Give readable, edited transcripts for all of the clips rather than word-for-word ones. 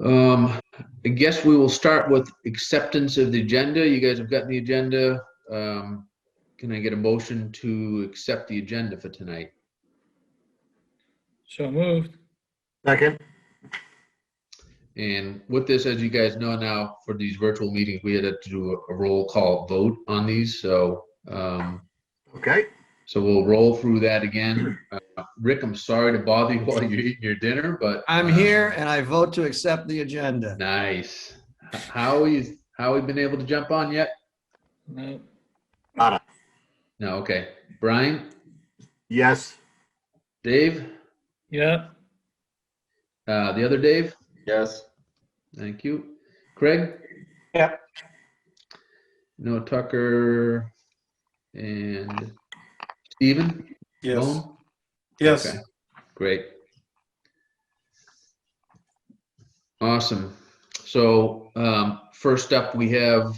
I guess we will start with acceptance of the agenda. You guys have gotten the agenda. Can I get a motion to accept the agenda for tonight? So moved. Second. And with this, as you guys know now, for these virtual meetings, we had to do a roll call vote on these. So, Okay. so we'll roll through that again. Rick, I'm sorry to bother you while you're eating your dinner, but I'm here and I vote to accept the agenda. nice. Howie been able to jump on yet? No. No. Okay. Brian, Yes. Dave, Yeah. the other Dave. Yes. Thank you. Craig. Yep. Noah Tucker and Stephen. Yes. Bone? Yes. Okay, great. Awesome. So first up we have,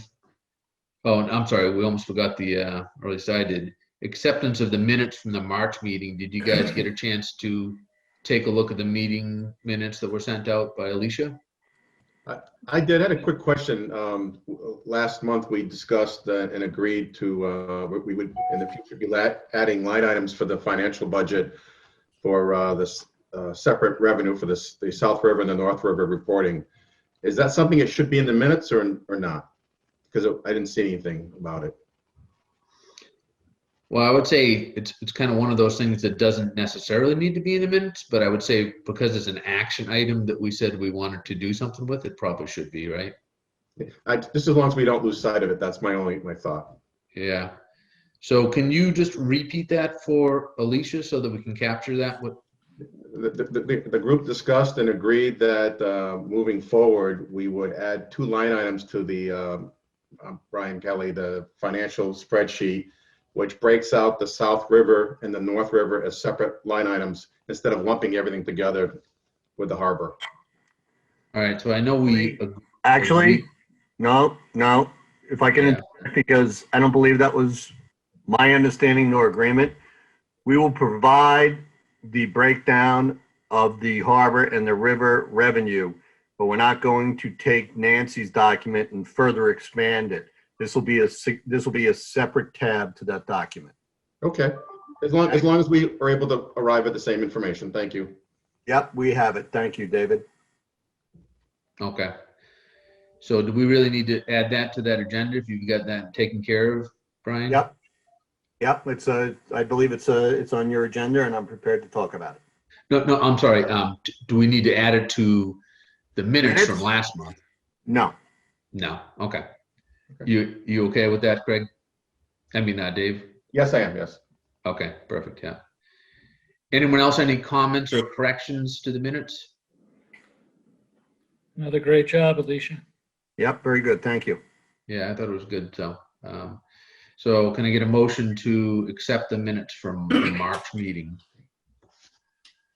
oh, I'm sorry, we almost forgot the, or at least I did, acceptance of the minutes from the March meeting. Did you guys get a chance to take a look at the meeting minutes that were sent out by Alicia? I did. I had a quick question. Last month we discussed and agreed to we would in the future be adding line items for the financial budget for this separate revenue for the South River and the North River reporting. Is that something that should be in the minutes or not? Because I didn't see anything about it. Well, I would say it's kind of one of those things that doesn't necessarily need to be in the minutes, but I would say because it's an action item that we said we wanted to do something with, it probably should be, right? Just as long as we don't lose sight of it, that's my thought. Yeah. So can you just repeat that for Alicia so that we can capture that? What? The group discussed and agreed that moving forward, we would add 2 line items to the Brian Kelly, the financial spreadsheet, which breaks out the South River and the North River as separate line items instead of lumping everything together with the harbor. All right. So I know we Actually, no. If I can, interject, because I don't believe that was my understanding nor agreement. We will provide the breakdown of the harbor and the river revenue, but we're not going to take Nancy's document and further expand it. This will be a separate tab to that document. Okay, as long as we are able to arrive at the same information. Thank you. Yep, we have it. Thank you, David. Okay. So do we really need to add that to that agenda if you've got that taken care of, Brian? Yep. It's I believe it's on your agenda, and I'm prepared to talk about it. No, I'm sorry. Do we need to add it to the minutes from Minutes? last month? No. No. Okay. You okay with that, Craig? I mean, Dave? Yes, I am. Yes. Okay, perfect. Yeah. Anyone else, any comments or corrections to the minutes? Another great job, Alicia. Yep, very good. Thank you. Yeah, I thought it was good. So, so can I get a motion to accept the minutes from the March meeting?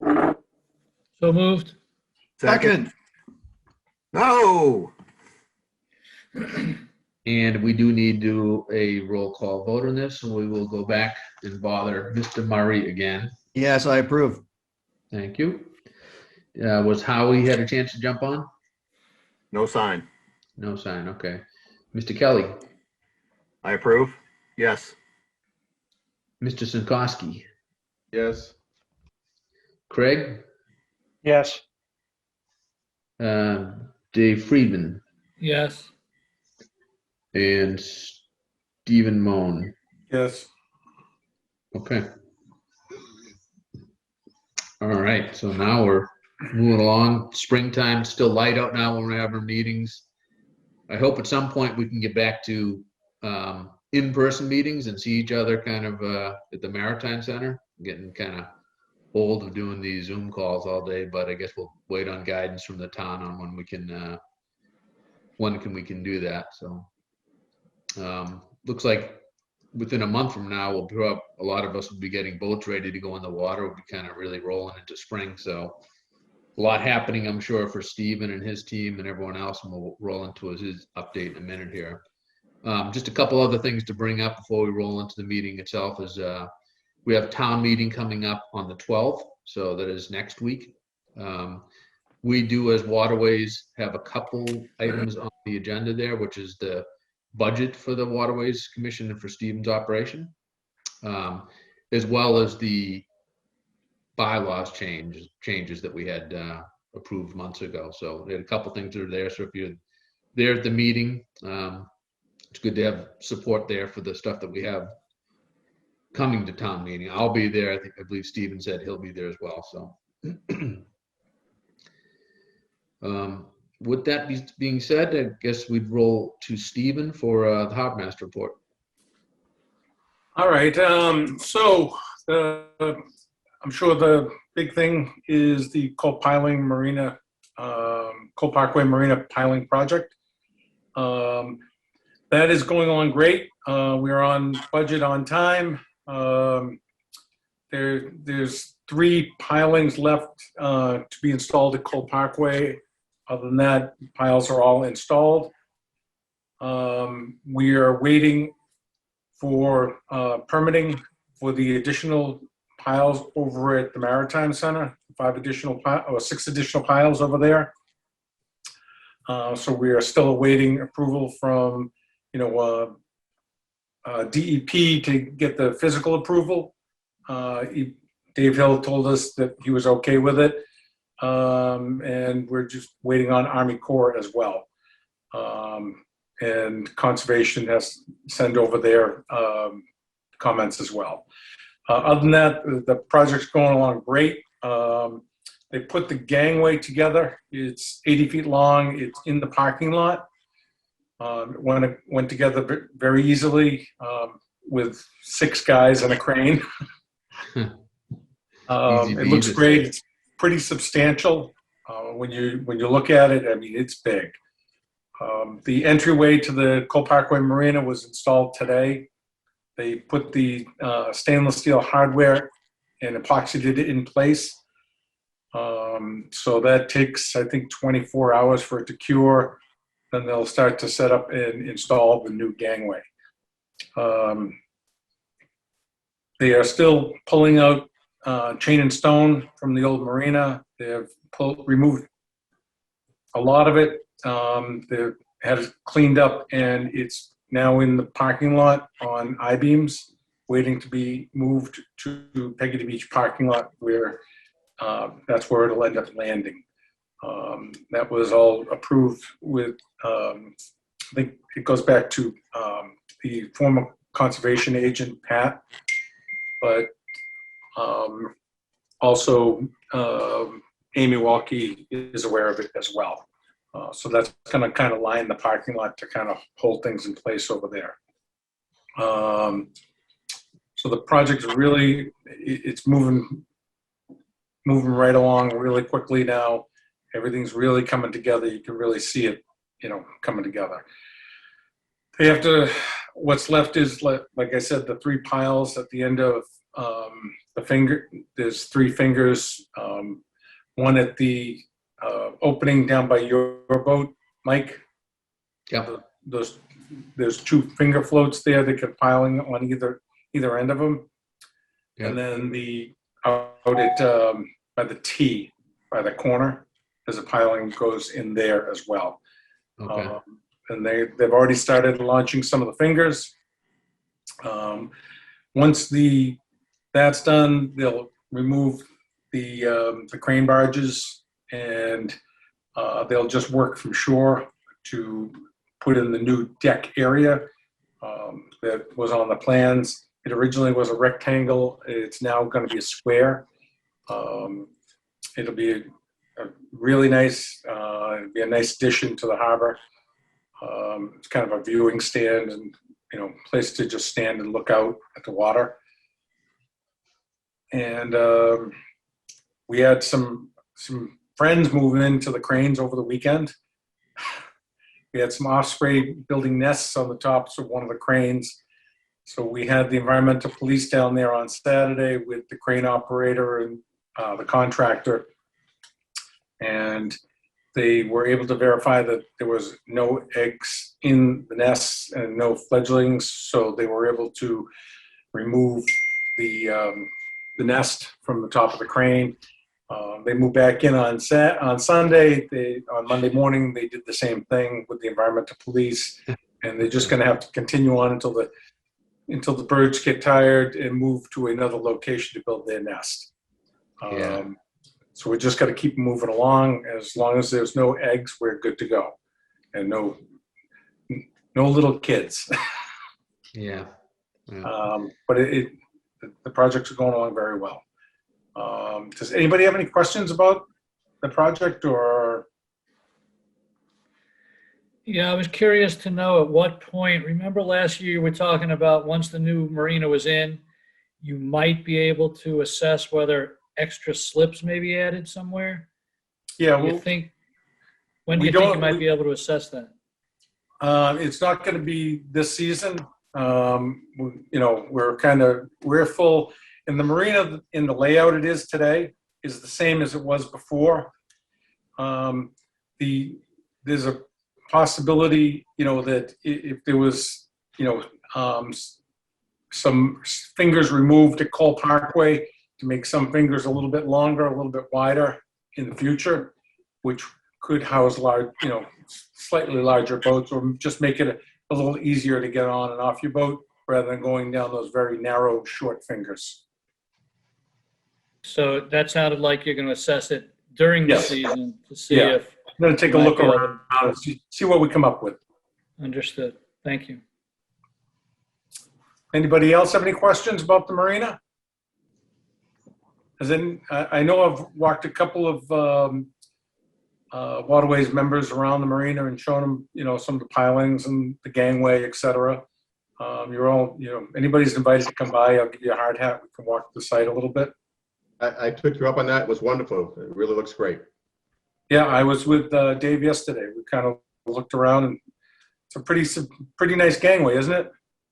So moved. Second. No. And we do need to do a roll call vote on this, and we will go back and bother Mr. Murray again. Yes, I approve. Thank you. Was Howie had a chance to jump on? No sign. No sign. Okay. Mr. Kelly, I approve. Yes. Mr. Sinkowski, Yes. Craig, Yes. Dave Friedman, Yes. and Stephen Moan. Yes. Okay. All right. So now we're moving along. Springtime, still light out now when we're having meetings. I hope at some point we can get back to in-person meetings and see each other kind of at the Maritime Center. I'm getting kind of old of doing these Zoom calls all day, but I guess we'll wait on guidance from the town on when we can we can do that. So looks like within a month from now, a lot of us will be getting boats ready to go in the water. We'll be kind of really rolling into spring. So a lot happening, I'm sure, for Steven and his team and everyone else, and we'll roll into his update in a minute here. Just a couple other things to bring up before we roll into the meeting itself is we have town meeting coming up on the 12th, so that is next week. we do as Waterways have a couple items on the agenda there, which is the budget for the Waterways Commission and for Stephen's operation, as well as the bylaws changes that we had approved months ago. So we had a couple things that are there. So if you're there at the meeting, it's good to have support there for the stuff that we have coming to town meeting. I'll be there. I believe Stephen said he'll be there as well. So with that being said, I guess we'd roll to Stephen for the Harbor Master report. All right. So I'm sure the big thing is the Coal Parkway Marina piling project. That is going on great. We're on budget, on time. There's 3 pilings left to be installed at Coal Parkway. Other than that, piles are all installed. We are waiting for permitting for the additional piles over at the Maritime Center, 6 additional piles over there. So we are still awaiting approval from, DEP to get the physical approval. Dave Hill told us that he was okay with it. And we're just waiting on Army Corps as well. And Conservation has to send over their comments as well. Other than that, the project's going along great. They put the gangway together. It's 80 feet long. It's in the parking lot. It went together very easily with 6 guys and a crane. It looks great. It's pretty substantial. When you look at it, I mean, it's big. The entryway to the Coal Parkway Marina was installed today. They put the stainless steel hardware and epoxied it in place. So that takes, I think, 24 hours for it to cure. Then they'll start to set up and install the new gangway. They are still pulling out chain and stone from the old marina. They have removed a lot of it. They've had it cleaned up, and it's now in the parking lot on I-beams, waiting to be moved to Peggy Beach parking lot, where that's where it'll end up landing. That was all approved with, I think it goes back to the former conservation agent, Pat, but also Amy Walkie is aware of it as well. So that's going to kind of line the parking lot to kind of hold things in place over there. So the project's really, it's moving right along really quickly now. Everything's really coming together. You can really see it, coming together. They have to, what's left is, like I said, the 3 piles at the end of the finger. There's 3 fingers, one at the opening down by your boat, Mike. Yeah. There's 2 finger floats there that get piling on either end of them. Yeah. And then out at by the T, by the corner, there's a piling goes in there as well. Okay. And they've already started launching some of the fingers. Once that's done, they'll remove the crane barges, and they'll just work from shore to put in the new deck area that was on the plans. It originally was a rectangle. It's now going to be a square. It'll be a really nice, it'll be a nice addition to the harbor. It's kind of a viewing stand and, place to just stand and look out at the water. And we had some friends moving into the cranes over the weekend. We had some osprey building nests on the tops of one of the cranes. So we had the environmental police down there on Saturday with the crane operator and the contractor. And they were able to verify that there was no eggs in the nests and no fledglings. So they were able to remove the nest from the top of the crane They moved back in on Sunday. On Monday morning, they did the same thing with the environmental police, and they're just going to have to continue on until the birds get tired and move to another location to build their nest. Yeah. So we just got to keep moving along. As long as there's no eggs, we're good to go, and no little kids. Yeah. But the projects are going along very well. Does anybody have any questions about the project or? Yeah, I was curious to know at what point, remember last year you were talking about once the new marina was in, you might be able to assess whether extra slips may be added somewhere? Yeah, Do you well, think, when do we you think you don't- might be able to assess that? it's not going to be this season. We're full. In the marina, in the layout it is today, is the same as it was before. There's a possibility, that if there was, some fingers removed at Cole Parkway to make some fingers a little bit longer, a little bit wider in the future, which could house large, slightly larger boats, or just make it a little easier to get on and off your boat rather than going down those very narrow, short fingers. So that sounded like you're going to assess it during the Yes. season to see Yeah. if, I'm going to take a Might look be able around and see what we come up with. understood. Thank you. Anybody else have any questions about the marina? I know I've walked a couple of Waterways members around the marina and shown them, some of the pilings and the gangway, et cetera. You're all, anybody's invited to come by. I'll give you a hard hat. We can walk the site a little bit. I took you up on that. It was wonderful. It really looks great. Yeah, I was with Dave yesterday. We kind of looked around, and it's a pretty nice gangway, isn't it?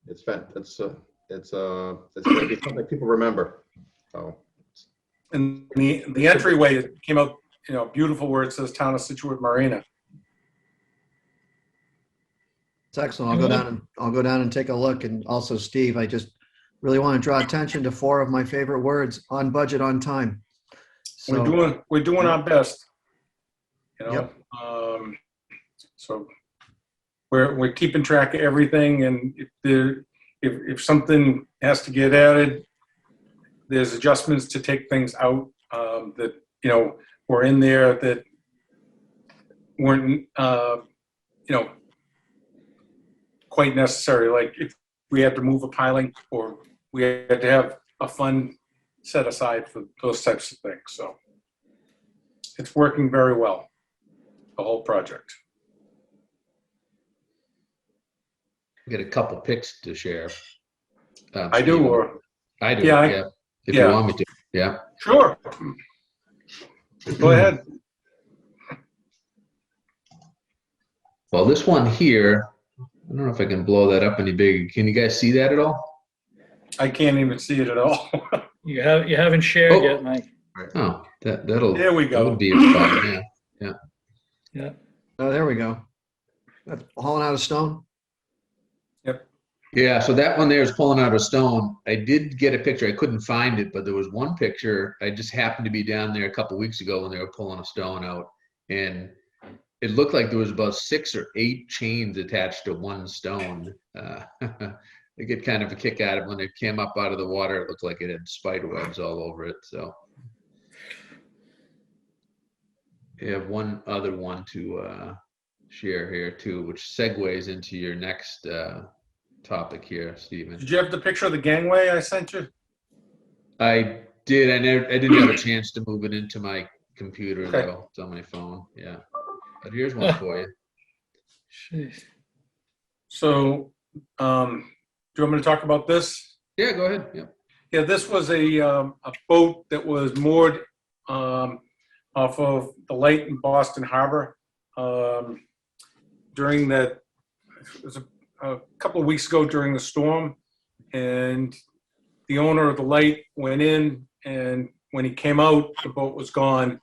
It's going to be something people remember. So, And the entryway came out, beautiful, where it says Town of Scituate Marina. It's excellent. I'll go down and take a look. And also, Steve, I just really want to draw attention to 4 of my favorite words: on budget, on time. So, We're doing our best. Yep. So we're keeping track of everything, and if something has to get added, there's adjustments to take things out that were in there that weren't quite necessary. Like if we had to move a piling, or we had to have a fund set aside for those types of things. So it's working very well, the whole project. Get a couple pics to share. I do, Stephen. or I do. Yeah, Yeah. If yeah. you want me to. Yeah. sure. Go ahead. Well, this one here, I don't know if I can blow that up any bigger. Can you guys see that at all? I can't even see it at all. You haven't shared Oh. yet, Mike. Oh, that'll. There we go. That would be fun. Yeah. Yeah. oh, there we go. That's hauling out a stone. Yeah, so that one there is pulling out a stone. I did get a picture. I couldn't find it, but there was one picture. I just happened to be down there a couple weeks ago when they were pulling a stone out, and it looked like there was about 6 or 8 chains attached to one stone. They get kind of a kick out of it when it came up out of the water. It looked like it had spider webs all over it. So we have one other one to share here too, which segues into your next topic here, Stephen. Did you have the picture of the gangway I sent you? I did. I didn't have a chance to move it into my computer Okay. though. It's on my phone. Yeah. But here's one for you. Jeez. So, do you want me to talk about this? Yeah, go ahead. Yeah. Yeah, this was a boat that was moored off of the light in Boston Harbor during that. It was a couple of weeks ago during the storm, and the owner of the light went in, and when he came out, the boat was gone.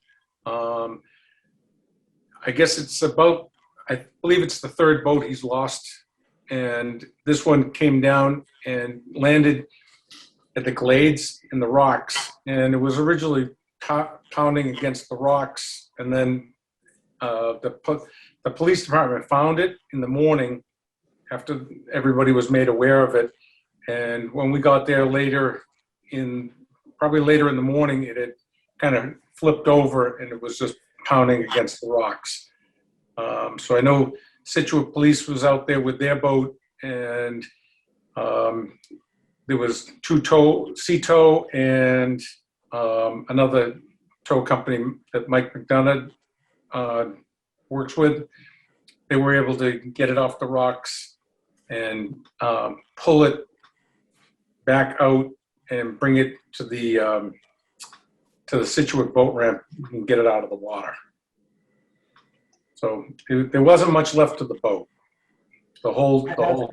I guess I believe it's the 3rd boat he's lost, and this one came down and landed at the Glades in the rocks, and it was originally pounding against the rocks. And then the police department found it in the morning after everybody was made aware of it. And when we got there probably later in the morning, it had kind of flipped over and it was just pounding against the rocks. So I know Scituate Police was out there with their boat, and there was Sea Tow and another tow company that Mike McDonough works with. They were able to get it off the rocks and pull it back out and bring it to the Scituate boat ramp and get it out of the water. So there wasn't much left of the boat. The whole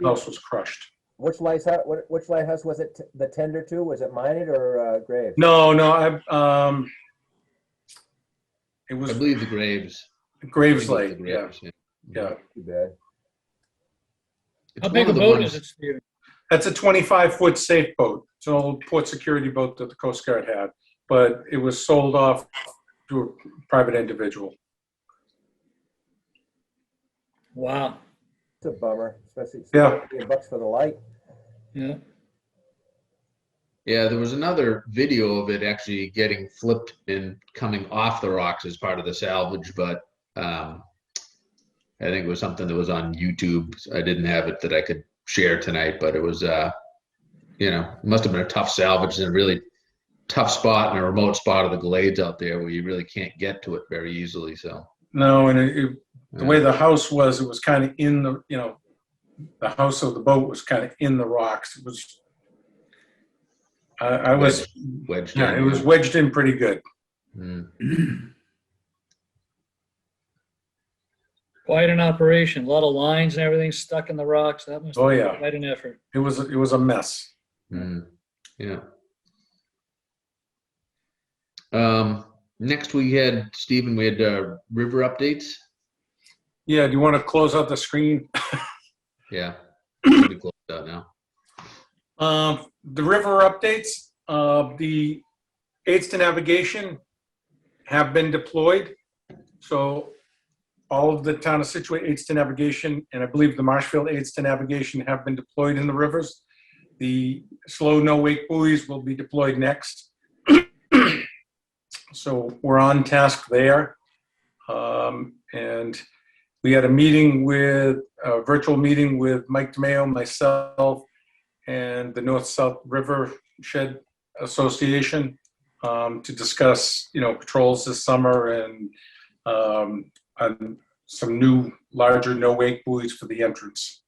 house was crushed. Which lighthouse was it the tender to? Was it Minot or Graves? No, it was I believe the Graves. Graves I believe Lake. the Yeah, Graves, yeah. Too bad. It's How big one a of the boat ones- is it, Stephen? That's a 25-foot safe boat. It's an old port security boat that the Coast Guard had, but it was sold off to a private individual. Wow. It's a bummer, especially Yeah. $15 for the light. Yeah. Yeah, there was another video of it actually getting flipped and coming off the rocks as part of the salvage, but I think it was something that was on YouTube. I didn't have it that I could share tonight, but it was, it must have been a tough salvage and a really tough spot in a remote spot of the Glades out there where you really can't get to it very easily. So No, and the way the house was, it was kind of in the, the house of the boat was kind of in the rocks. It was, I was, wedged yeah, in, it was wedged in pretty good. Mm. Quite an operation. A lot of lines and everything stuck in the rocks. That must Oh, have yeah. been quite an effort. It was a mess. Mm. Yeah. Next we had, Stephen, we had river updates. Yeah, do you want to close out the screen? Yeah. Should be closed out now. The river updates, the aids to navigation have been deployed. So all of the town of Scituate aids to navigation, and I believe the Marshfield aids to navigation have been deployed in the rivers. The slow no wake buoys will be deployed next. So we're on task there. And we had a virtual meeting with Mike DeMeo, myself, and the North-South River Shed Association to discuss, patrols this summer and some new larger no wake buoys for the entrance.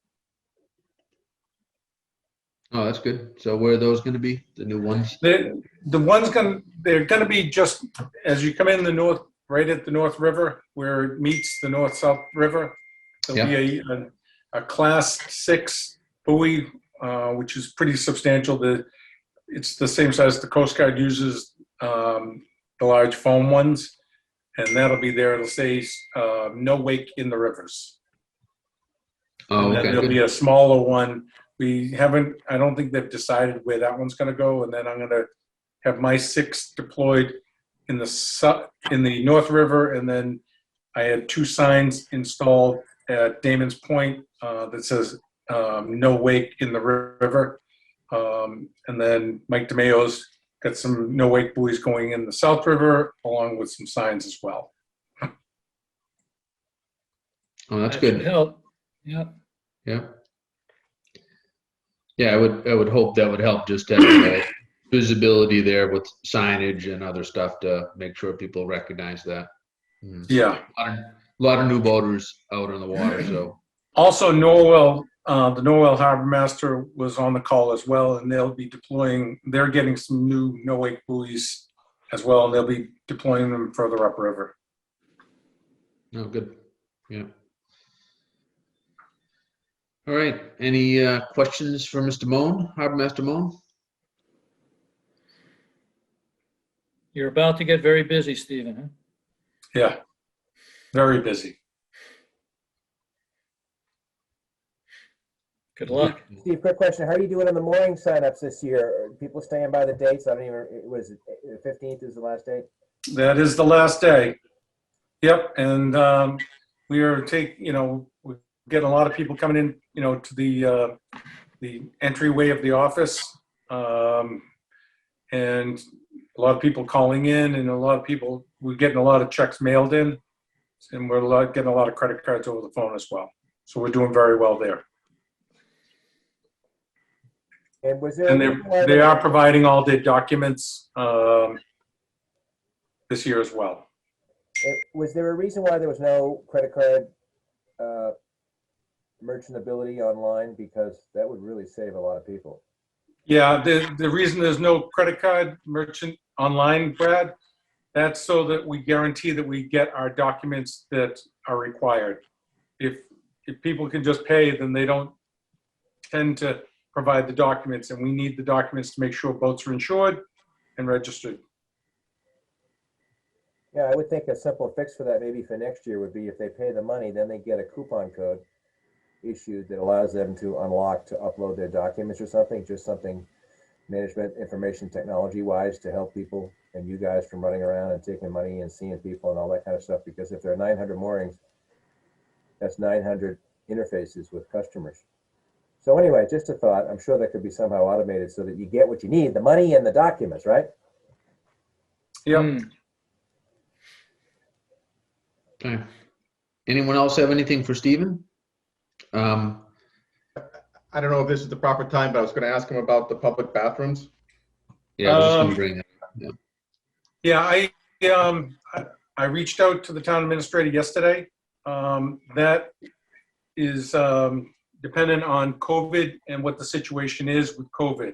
Oh, that's good. So where are those going to be? The new ones? They're going to be just as you come in the north, right at the North River where it meets the North-South River. There'll be a class 6 buoy, which is pretty substantial. It's the same size the Coast Guard uses, the large foam ones, and that'll be there. It'll say no wake in the rivers. Oh, And then okay. there'll Good. be a smaller one. I don't think they've decided where that one's going to go. And then I'm going to have my 6 deployed in the North River. And then I had 2 signs installed at Damon's Point that says no wake in the river. And then Mike DeMeo's got some no wake buoys going in the South River along with some signs as well. Oh, that's That should good. help. Yeah. Yeah. Yeah, I would hope that would help just having visibility there with signage and other stuff to make sure people recognize that. Mm. Yeah. A lot of new boaters out on the water, so. Also, Norwell, the Norwell Harbor Master was on the call as well, and they're getting some new no wake buoys as well, and they'll be deploying them further upriver. Oh, good. Yeah. All right. Any questions for Mr. Moan, Harbor Master Moan? You're about to get very busy, Stephen, huh? Yeah, very busy. Good luck. Steve, quick question. How are you doing on the mooring signups this year? Are people staying by the dates? Was it the 15th is the last date? That is the last day. Yep, and we are we're getting a lot of people coming in, to the entryway of the office, and a lot of people calling in, and we're getting a lot of checks mailed in, and we're getting a lot of credit cards over the phone as well. So we're doing very well there. And was there? And they are providing all their documents this year as well. Was there a reason why there was no credit card merchantability online? Because that would really save a lot of people. Yeah, the reason there's no credit card merchant online, Brad, that's so that we guarantee that we get our documents that are required. If people can just pay, then they don't tend to provide the documents, and we need the documents to make sure boats are insured and registered. Yeah, I would think a simple fix for that maybe for next year would be if they pay the money, then they get a coupon code issued that allows them to unlock to upload their documents or something, just something management information technology wise to help people and you guys from running around and taking money and seeing people and all that kind of stuff. Because if there are 900 moorings, that's 900 interfaces with customers. So anyway, just a thought. I'm sure that could be somehow automated so that you get what you need, the money and the documents, right? Yep. Okay. Anyone else have anything for Stephen? I don't know if this is the proper time, but I was going to ask him about the public bathrooms. Yeah, I was just gonna bring that up. Yeah. Yeah, I reached out to the town administrator yesterday. That is dependent on COVID and what the situation is with COVID.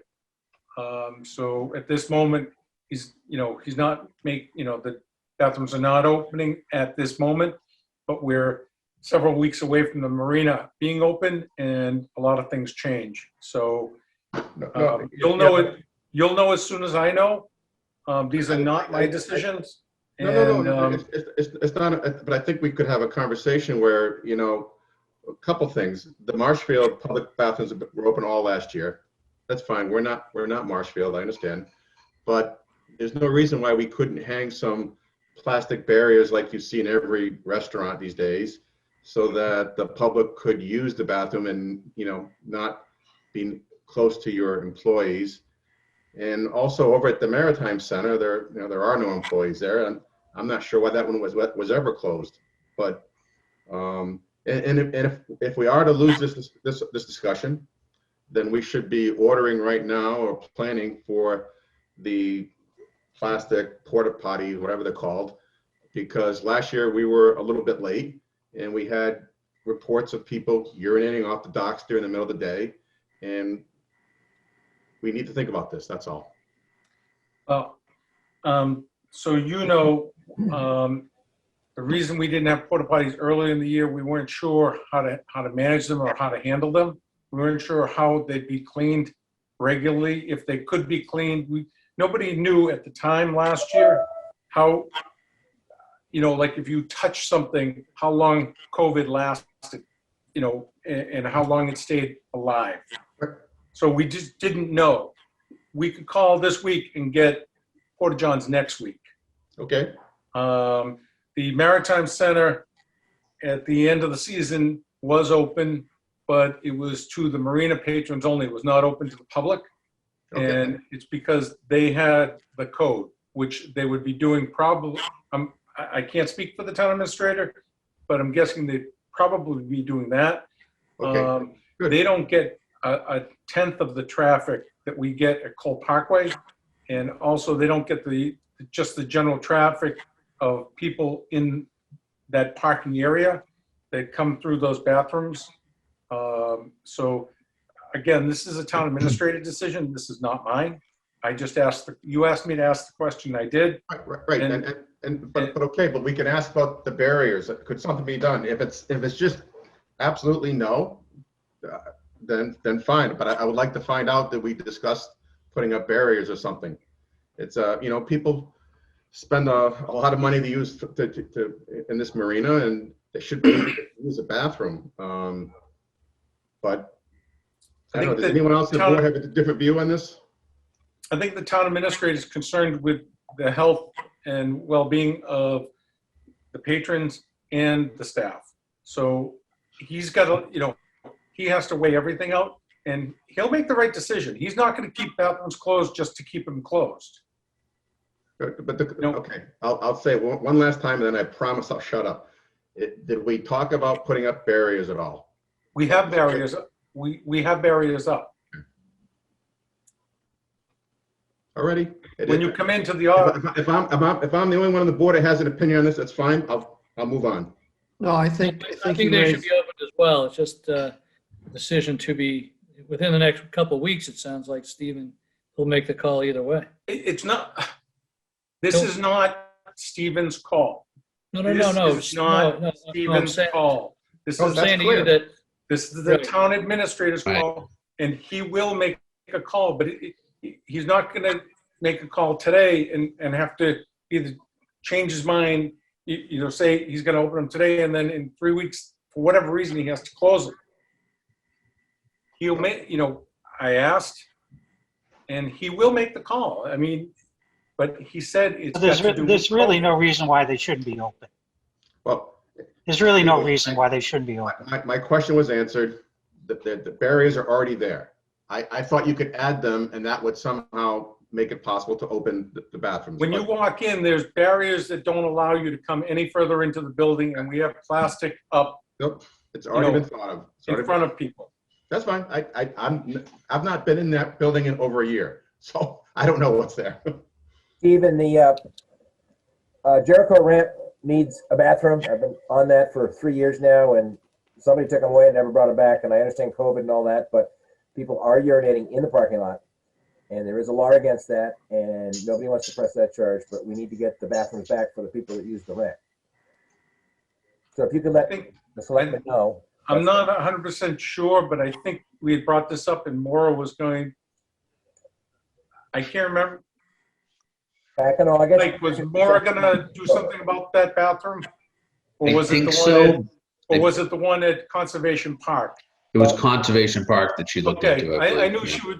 So at this moment, he's not the bathrooms are not opening at this moment, but we're several weeks away from the marina being open, and a lot of things change. So you'll know as soon as I know. These are not my decisions. No. It's not. But I think we could have a conversation where a couple things. The Marshfield public bathrooms were open all last year. That's fine. We're not Marshfield. I understand, but there's no reason why we couldn't hang some plastic barriers like you see in every restaurant these days, so that the public could use the bathroom and not be close to your employees. And also over at the Maritime Center, there are no employees there, and I'm not sure why that one was ever closed. But if we are to lose this discussion, then we should be ordering right now or planning for the plastic porta potty, whatever they're called, because last year we were a little bit late and we had reports of people urinating off the docks during the middle of the day, and we need to think about this. That's all. Well, so the reason we didn't have porta potties earlier in the year, we weren't sure how to manage them or how to handle them. We weren't sure how they'd be cleaned regularly, if they could be cleaned. Nobody knew at the time last year how, like if you touch something, how long COVID lasted, and how long it stayed alive. So we just didn't know. We could call this week and get porta johns next week. Okay. The Maritime Center at the end of the season was open, but it was to the marina patrons only. It was not open to the public. Okay. And it's because they had the code, which they would be doing probably, I can't speak for the town administrator, but I'm guessing they'd probably be doing that. Okay. Good. They don't get a tenth of the traffic that we get at Cole Parkway. And also they don't get just the general traffic of people in that parking area that come through those bathrooms. So again, this is a town administrative decision. This is not mine. I just you asked me to ask the question. I did. Right. But okay, but we can ask about the barriers. Could something be done? If it's just absolutely no, then fine. But I would like to find out that we discussed putting up barriers or something. It's people spend a lot of money to use in this marina, and they should be able to use a bathroom. But I don't know. Does anyone else in the board have a different view on this? I think the town administrator is concerned with the health and well-being of the patrons and the staff. So he's got to, he has to weigh everything out, and he'll make the right decision. He's not going to keep bathrooms closed just to keep them closed. But okay, I'll say one last time, and then I promise I'll shut up. Did we talk about putting up barriers at all? We have barriers. We have barriers up. Already? When you come into the office, If I'm the only one on the board that has an opinion on this, that's fine. I'll move on. No, I think I think they should be opened as well. It's just a decision to be, within the next couple of weeks, it sounds like Stephen will make the call either way. it's not, this is not Stephen's call. No. This is not I'm Stephen's saying- call. This I'm is, saying to you clear. that, this is the Right. town administrator's Right. call, and he will make a call, but he's not going to make a call today and have to either change his mind, say he's going to open them today, and then in 3 weeks, for whatever reason, he has to close them. He'll make, I asked, and he will make the call. I mean, but he said it's got to do There's with really COVID. no reason why they shouldn't be open. Well, There's really no reason why they shouldn't be open. my question was answered. The barriers are already there. I thought you could add them, and that would somehow make it possible to open the bathrooms. When you walk in, there's barriers that don't allow you to come any further into the building, and we have plastic up Nope, it's already been thought of. It's in already front of people. That's fine. I've not been in that building in over a year, so I don't know what's there. Stephen, the Jericho ramp needs a bathroom. I've been on that for 3 years now, and somebody took them away and never brought it back. And I understand COVID and all that, but people are urinating in the parking lot, and there is a law against that, and nobody wants to press that charge, but we need to get the bathrooms back for the people that use the ramp. So if you could let I think, the selectmen know. I'm not 100% sure, but I think we had brought this up and Maura was going, I can't remember, Back in August. like, was Maura gonna do something about that bathroom? Or I was it think the one at, so. or was it the one at Conservation Park? It was Conservation Park that she looked Okay, into. I believe. knew she would,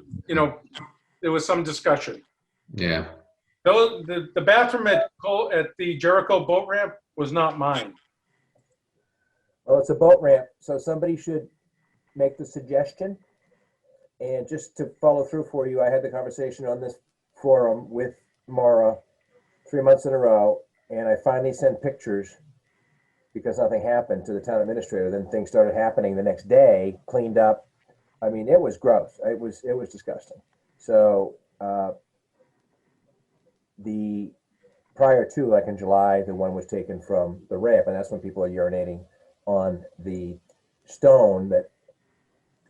there was some discussion. Yeah. Though the bathroom at the Jericho boat ramp was not mine. Well, it's a boat ramp, so somebody should make the suggestion. And just to follow through for you, I had the conversation on this forum with Maura 3 months in a row, and I finally sent pictures because nothing happened to the town administrator. Then things started happening the next day, cleaned up. I mean, it was gross. It was disgusting. So the prior to, like in July, the one was taken from the ramp, and that's when people are urinating on the stone that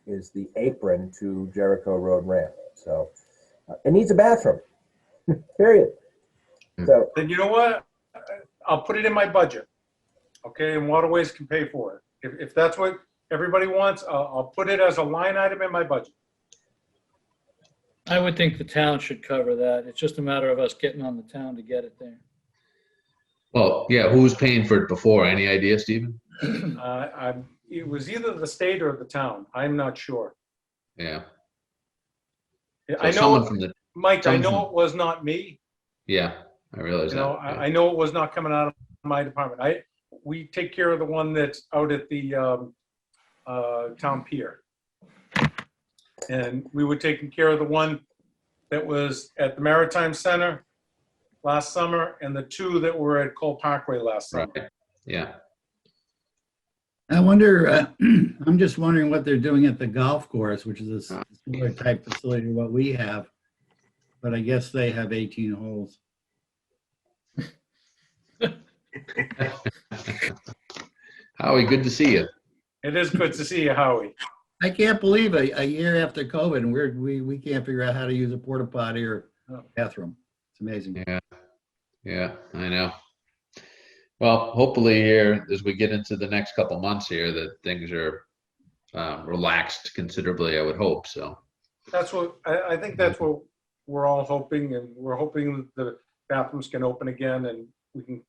is the apron to Jericho Road ramp. So it needs a bathroom, period. So Then you know what? I'll put it in my budget. Okay, and Waterways can pay for it. If that's what everybody wants, I'll put it as a line item in my budget. I would think the town should cover that. It's just a matter of us getting on the town to get it there. Well, yeah, who was paying for it before? Any idea, Stephen? It was either the state or the town. I'm not sure. Yeah. I So someone know, from the, Mike, I someone know from- it was not me. yeah, I realize You know, that. I know it was not coming out of my department. We take care of the one that's out at the town pier. And we were taking care of the one that was at the Maritime Center last summer and the two that were at Cole Parkway last summer. Right. Yeah. I wonder, I'm just wondering what they're doing at the golf course, which is a similar type facility to what we have. But I guess they have 18 holes. Howie, good to see you. It is good to see you, Howie. I can't believe a year after COVID and we can't figure out how to use a porta potty or bathroom. It's amazing. Yeah. Yeah, I know. Well, hopefully here, as we get into the next couple months here, that things are relaxed considerably, I would hope, so. That's what, I think that's what we're all hoping, and we're hoping the bathrooms can open again and we can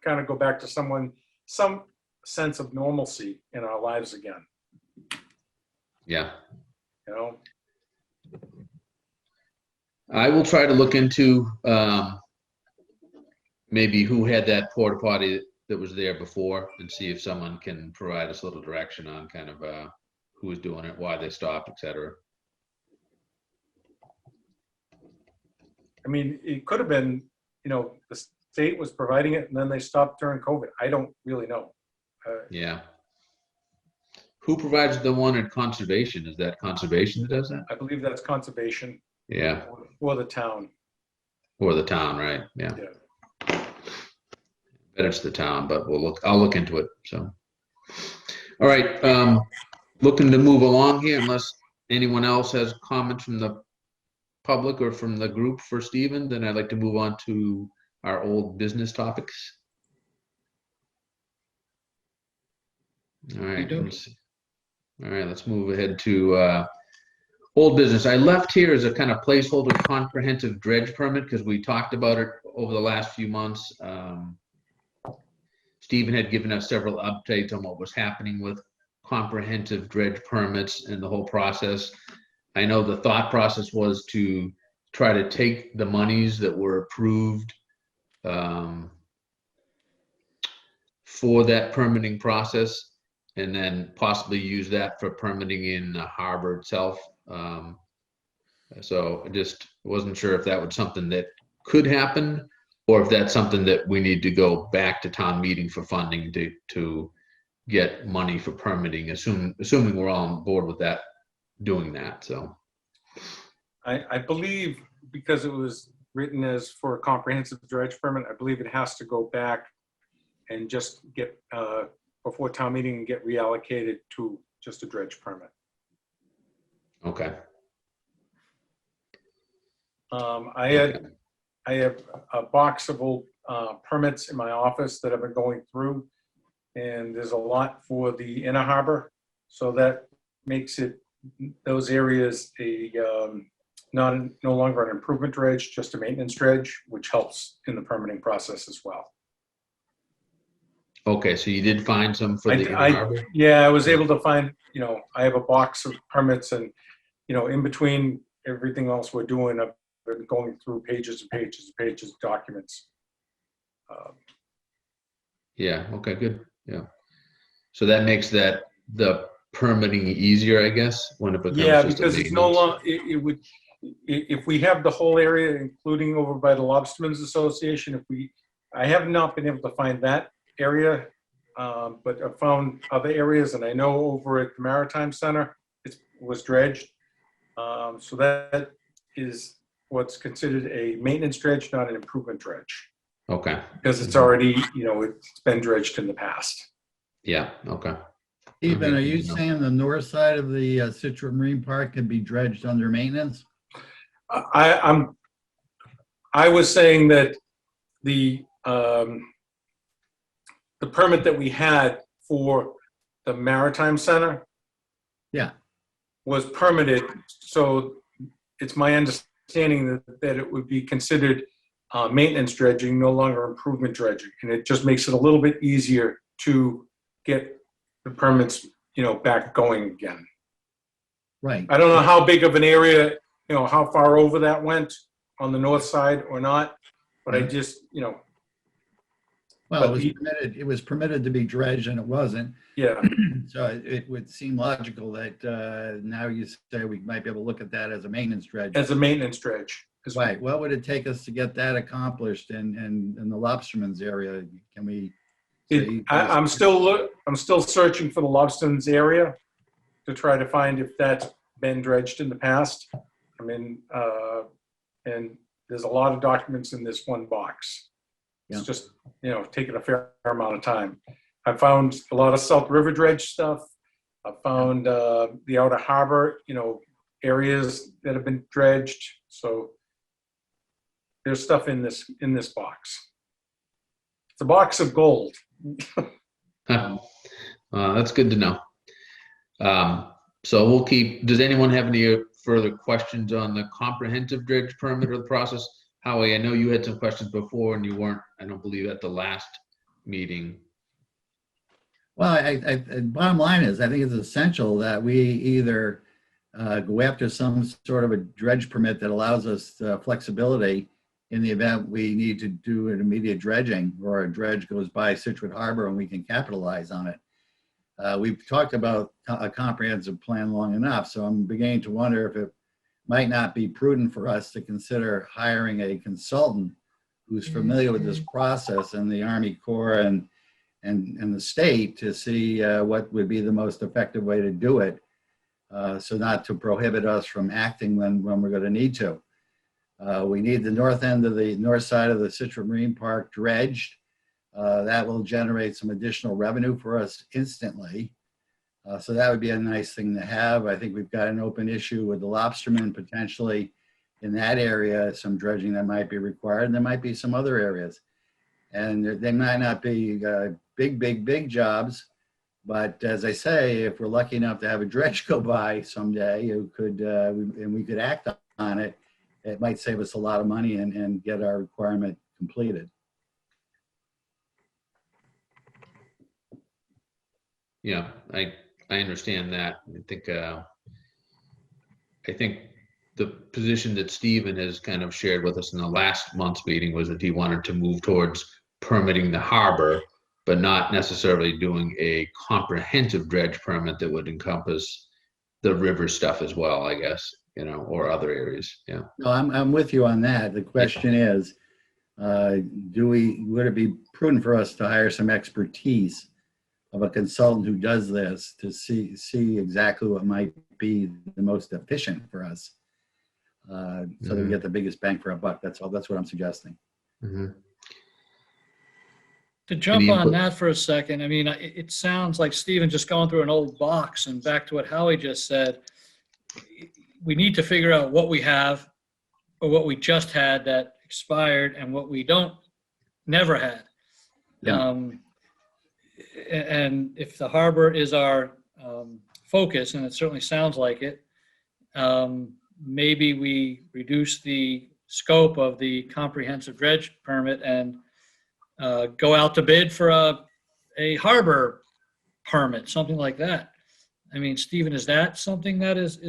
kind of go back to some sense of normalcy in our lives again, Yeah. you know? I will try to look into, maybe who had that porta potty that was there before and see if someone can provide us a little direction on kind of who was doing it, why they stopped, et cetera. I mean, it could have been, the state was providing it and then they stopped during COVID. I don't really know. Yeah. Who provides the one at conservation? Is that conservation that does that? I believe that's conservation Yeah, for the town. or the town, right? Yeah. Yeah. Bet it's the town, but I'll look into it, so. All right, looking to move along here unless anyone else has comments from the public or from the group for Stephen, then I'd like to move on to our old business topics. All right, let's move ahead to old business. I left here as a kind of placeholder comprehensive dredge permit because we talked about it over the last few months. Stephen had given us several updates on what was happening with comprehensive dredge permits and the whole process. I know the thought process was to try to take the monies that were approved for that permitting process and then possibly use that for permitting in the harbor itself. So I just wasn't sure if that was something that could happen or if that's something that we need to go back to town meeting for funding to get money for permitting, assuming we're all on board with that, doing that, so. I believe because it was written as for a comprehensive dredge permit, I believe it has to go back and just get, before town meeting and get reallocated to just a dredge permit. Okay. I have a box of old permits in my office that I've been going through, and there's a lot for the inner harbor, so that makes it those areas a no longer an improvement dredge, just a maintenance dredge, which helps in the permitting process as well. Okay, so you did find some for the inner harbor? Yeah, I was able to find, I have a box of permits and, in between everything else we're doing, I've been going through pages and pages and pages of documents. Yeah, okay, good, yeah. So that makes the permitting easier, I guess, when it becomes just a because it's no maintenance. longer, it would, if we have the whole area, including over by the Lobstermen's Association, I have not been able to find that area, but I found other areas, and I know over at the Maritime Center, it was dredged. So that is what's considered a maintenance dredge, not an improvement dredge. Okay. Because it's already, it's been dredged in the past. Yeah, okay. Stephen, Okay, are you good to know. saying the north side of the Scituate Marine Park can be dredged under maintenance? I was saying that the permit that we had for the Maritime Center, Yeah. was permitted, so it's my understanding that it would be considered maintenance dredging, no longer improvement dredging, and it just makes it a little bit easier to get the permits, back going again. Right. I don't know how big of an area, how far over that went on the north side or not, but I just, Well, it was permitted to be dredged and it wasn't. yeah. So it would seem logical that now you say we might be able to look at that as a maintenance dredge. As a maintenance dredge. Right. What would it take us to get that accomplished in the Lobstermen's area? Can we? I'm still searching for the Lobstermen's area to try to find if that's been dredged in the past. I mean, and there's a lot of documents in this one box. It's just, taking a fair amount of time. I found a lot of South River dredge stuff. I found the outer harbor, areas that have been dredged. So there's stuff in this box. It's a box of gold. That's good to know. So we'll keep, does anyone have any further questions on the comprehensive dredge permit or the process? Howie, I know you had some questions before and you weren't, I don't believe, at the last meeting. Well, bottom line is, I think it's essential that we either go after some sort of a dredge permit that allows us flexibility in the event we need to do an immediate dredging or a dredge goes by Scituate Harbor and we can capitalize on it. We've talked about a comprehensive plan long enough, so I'm beginning to wonder if it might not be prudent for us to consider hiring a consultant who's familiar with this process in the Army Corps and the state to see what would be the most effective way to do it, so not to prohibit us from acting when we're going to need to. We need the north side of the Scituate Marine Park dredged. That will generate some additional revenue for us instantly. So that would be a nice thing to have. I think we've got an open issue with the lobstermen potentially in that area, some dredging that might be required. And there might be some other areas. And they might not be big jobs. But as I say, if we're lucky enough to have a dredge go by someday, it could, and we could act on it, it might save us a lot of money and get our requirement completed. Yeah, I understand that. I think the position that Stephen has kind of shared with us in the last month's meeting was that he wanted to move towards permitting the harbor, but not necessarily doing a comprehensive dredge permit that would encompass the river stuff as well, I guess, or other areas. Yeah. No, I'm with you on that. The question is, would it be prudent for us to hire some expertise of a consultant who does this to see exactly what might be the most efficient for us, so that we get the biggest bang for our buck? That's all. That's what I'm suggesting. Mm-hmm. To jump on that for a second, I mean, it sounds like Stephen just going through an old box, and back to what Howie just said, we need to figure out what we have or what we just had that expired and what we never had. Yeah. And if the harbor is our focus, and it certainly sounds like it, maybe we reduce the scope of the comprehensive dredge permit and go out to bid for a harbor permit, something like that. I mean, Stephen, is that something that is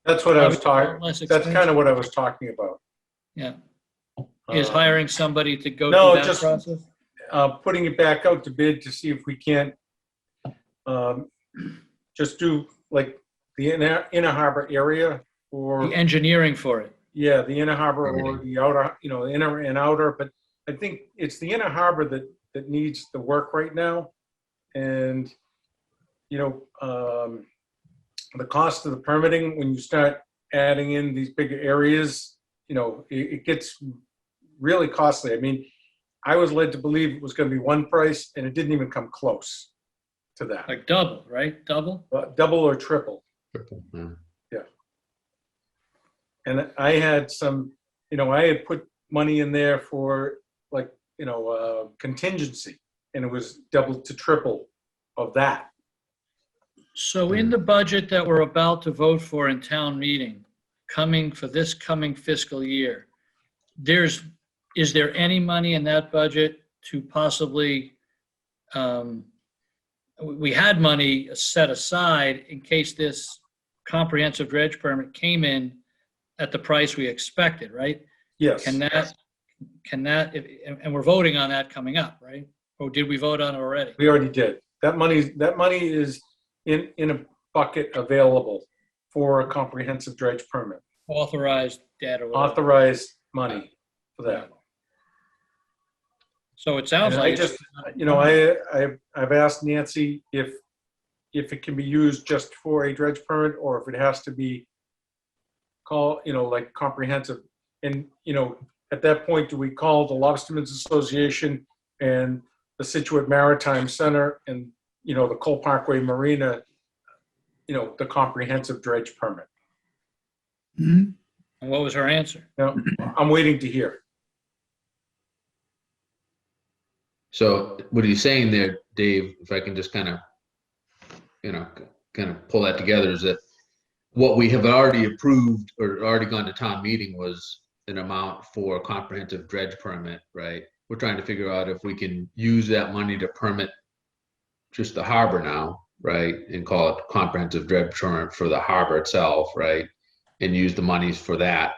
That's what I was talking. less That's expensive? kind of what I was talking about. Yeah. Is hiring somebody to go no, through that just- process? Putting it back out to bid to see if we can't just do like the inner harbor area, or The engineering for it. yeah, the inner harbor or the outer, inner and outer. But I think it's the inner harbor that needs the work right now, and the cost of the permitting when you start adding in these bigger areas, it gets really costly. I mean, I was led to believe it was going to be one price, and it didn't even come close to that. Like double, right? Double? Double or triple. Yeah. Yeah. And I had some, I had put money in there for contingency, and it was double to triple of that. So in the budget that we're about to vote for in town meeting, coming fiscal year, is there any money in that budget to possibly, we had money set aside in case this comprehensive dredge permit came in at the price we expected, right? Yes. Can that, and we're voting on that coming up, right? Or did we vote on it already? We already did. That money is in a bucket available for a comprehensive dredge permit. Authorized debt or whatever. Authorized money for that. So it sounds And like. I just, I've asked Nancy if it can be used just for a dredge permit, or if it has to be called, like comprehensive. And, at that point, do we call the Lobstermen's Association and the Scituate Maritime Center and, the Cole Parkway Marina, the comprehensive dredge permit? Mm-hmm. And what was her answer? I'm waiting to hear. So what he's saying there, Dave, if I can just kind of pull that together, is that what we have already approved or already gone to town meeting was an amount for a comprehensive dredge permit, right? We're trying to figure out if we can use that money to permit just the harbor now, right? And call it comprehensive dredge permit for the harbor itself, right? And use the monies for that.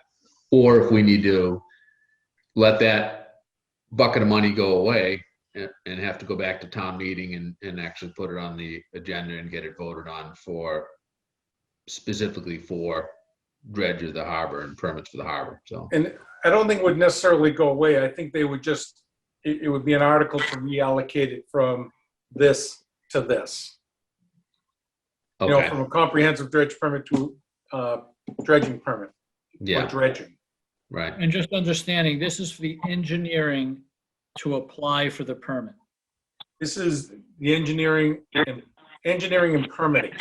Or if we need to let that bucket of money go away and have to go back to town meeting and actually put it on the agenda and get it voted on for specifically for dredge of the harbor and permits for the harbor. So, And I don't think it would necessarily go away. I think they would just, it would be an article to reallocate it from this to this. You know, okay, from a comprehensive dredge permit to dredging permit or yeah, dredging. right. And just understanding, this is for the engineering to apply for the permit. This is the engineering and permitting.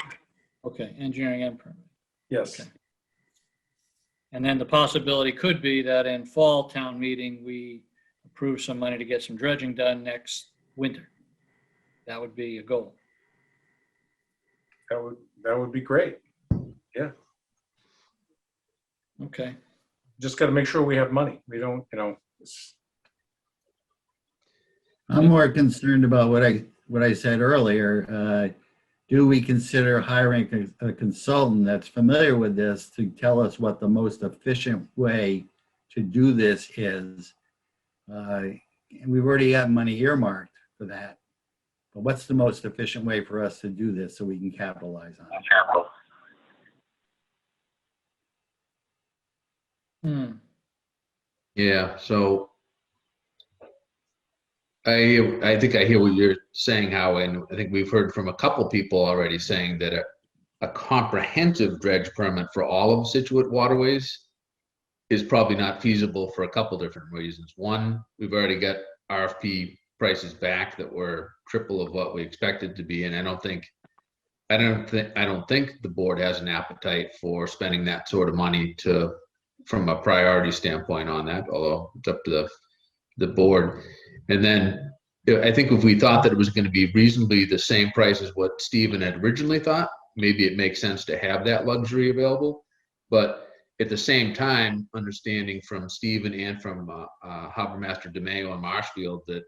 Okay, engineering and permit. Yes. Okay. And then the possibility could be that in fall town meeting, we approve some money to get some dredging done next winter. That would be a goal. That would be great. Okay. Just got to make sure we have money. We don't, I'm more concerned about what I said earlier. Do we consider hiring a consultant that's familiar with this to tell us what the most efficient way to do this is? We've already got money earmarked for that. But what's the most efficient way for us to do this so we can capitalize on it? Yeah, so I think I hear what you're saying, Howard, and I think we've heard from a couple people already saying that a comprehensive dredge permit for all of Scituate Waterways is probably not feasible for a couple different reasons. One, we've already got RFP prices back that were triple of what we expected to be, and I don't think the board has an appetite for spending that sort of money from a priority standpoint on that, although it's up to the board. And then I think if we thought that it was going to be reasonably the same price as what Stephen had originally thought, maybe it makes sense to have that luxury available. But at the same time, understanding from Stephen and from Harbor Master DeMayo and Marshfield that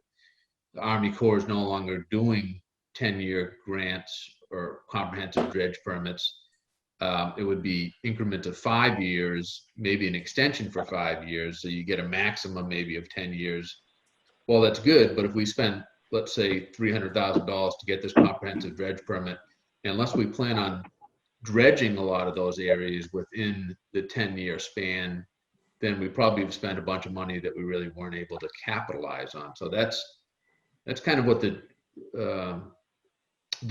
the Army Corps is no longer doing 10-year grants or comprehensive dredge permits. It would be increments of 5 years, maybe an extension for 5 years. So you get a maximum maybe of 10 years. Well, that's good. But if we spend, let's say, $300,000 to get this comprehensive dredge permit, unless we plan on dredging a lot of those areas within the 10-year span, then we probably have spent a bunch of money that we really weren't able to capitalize on. So that's kind of what the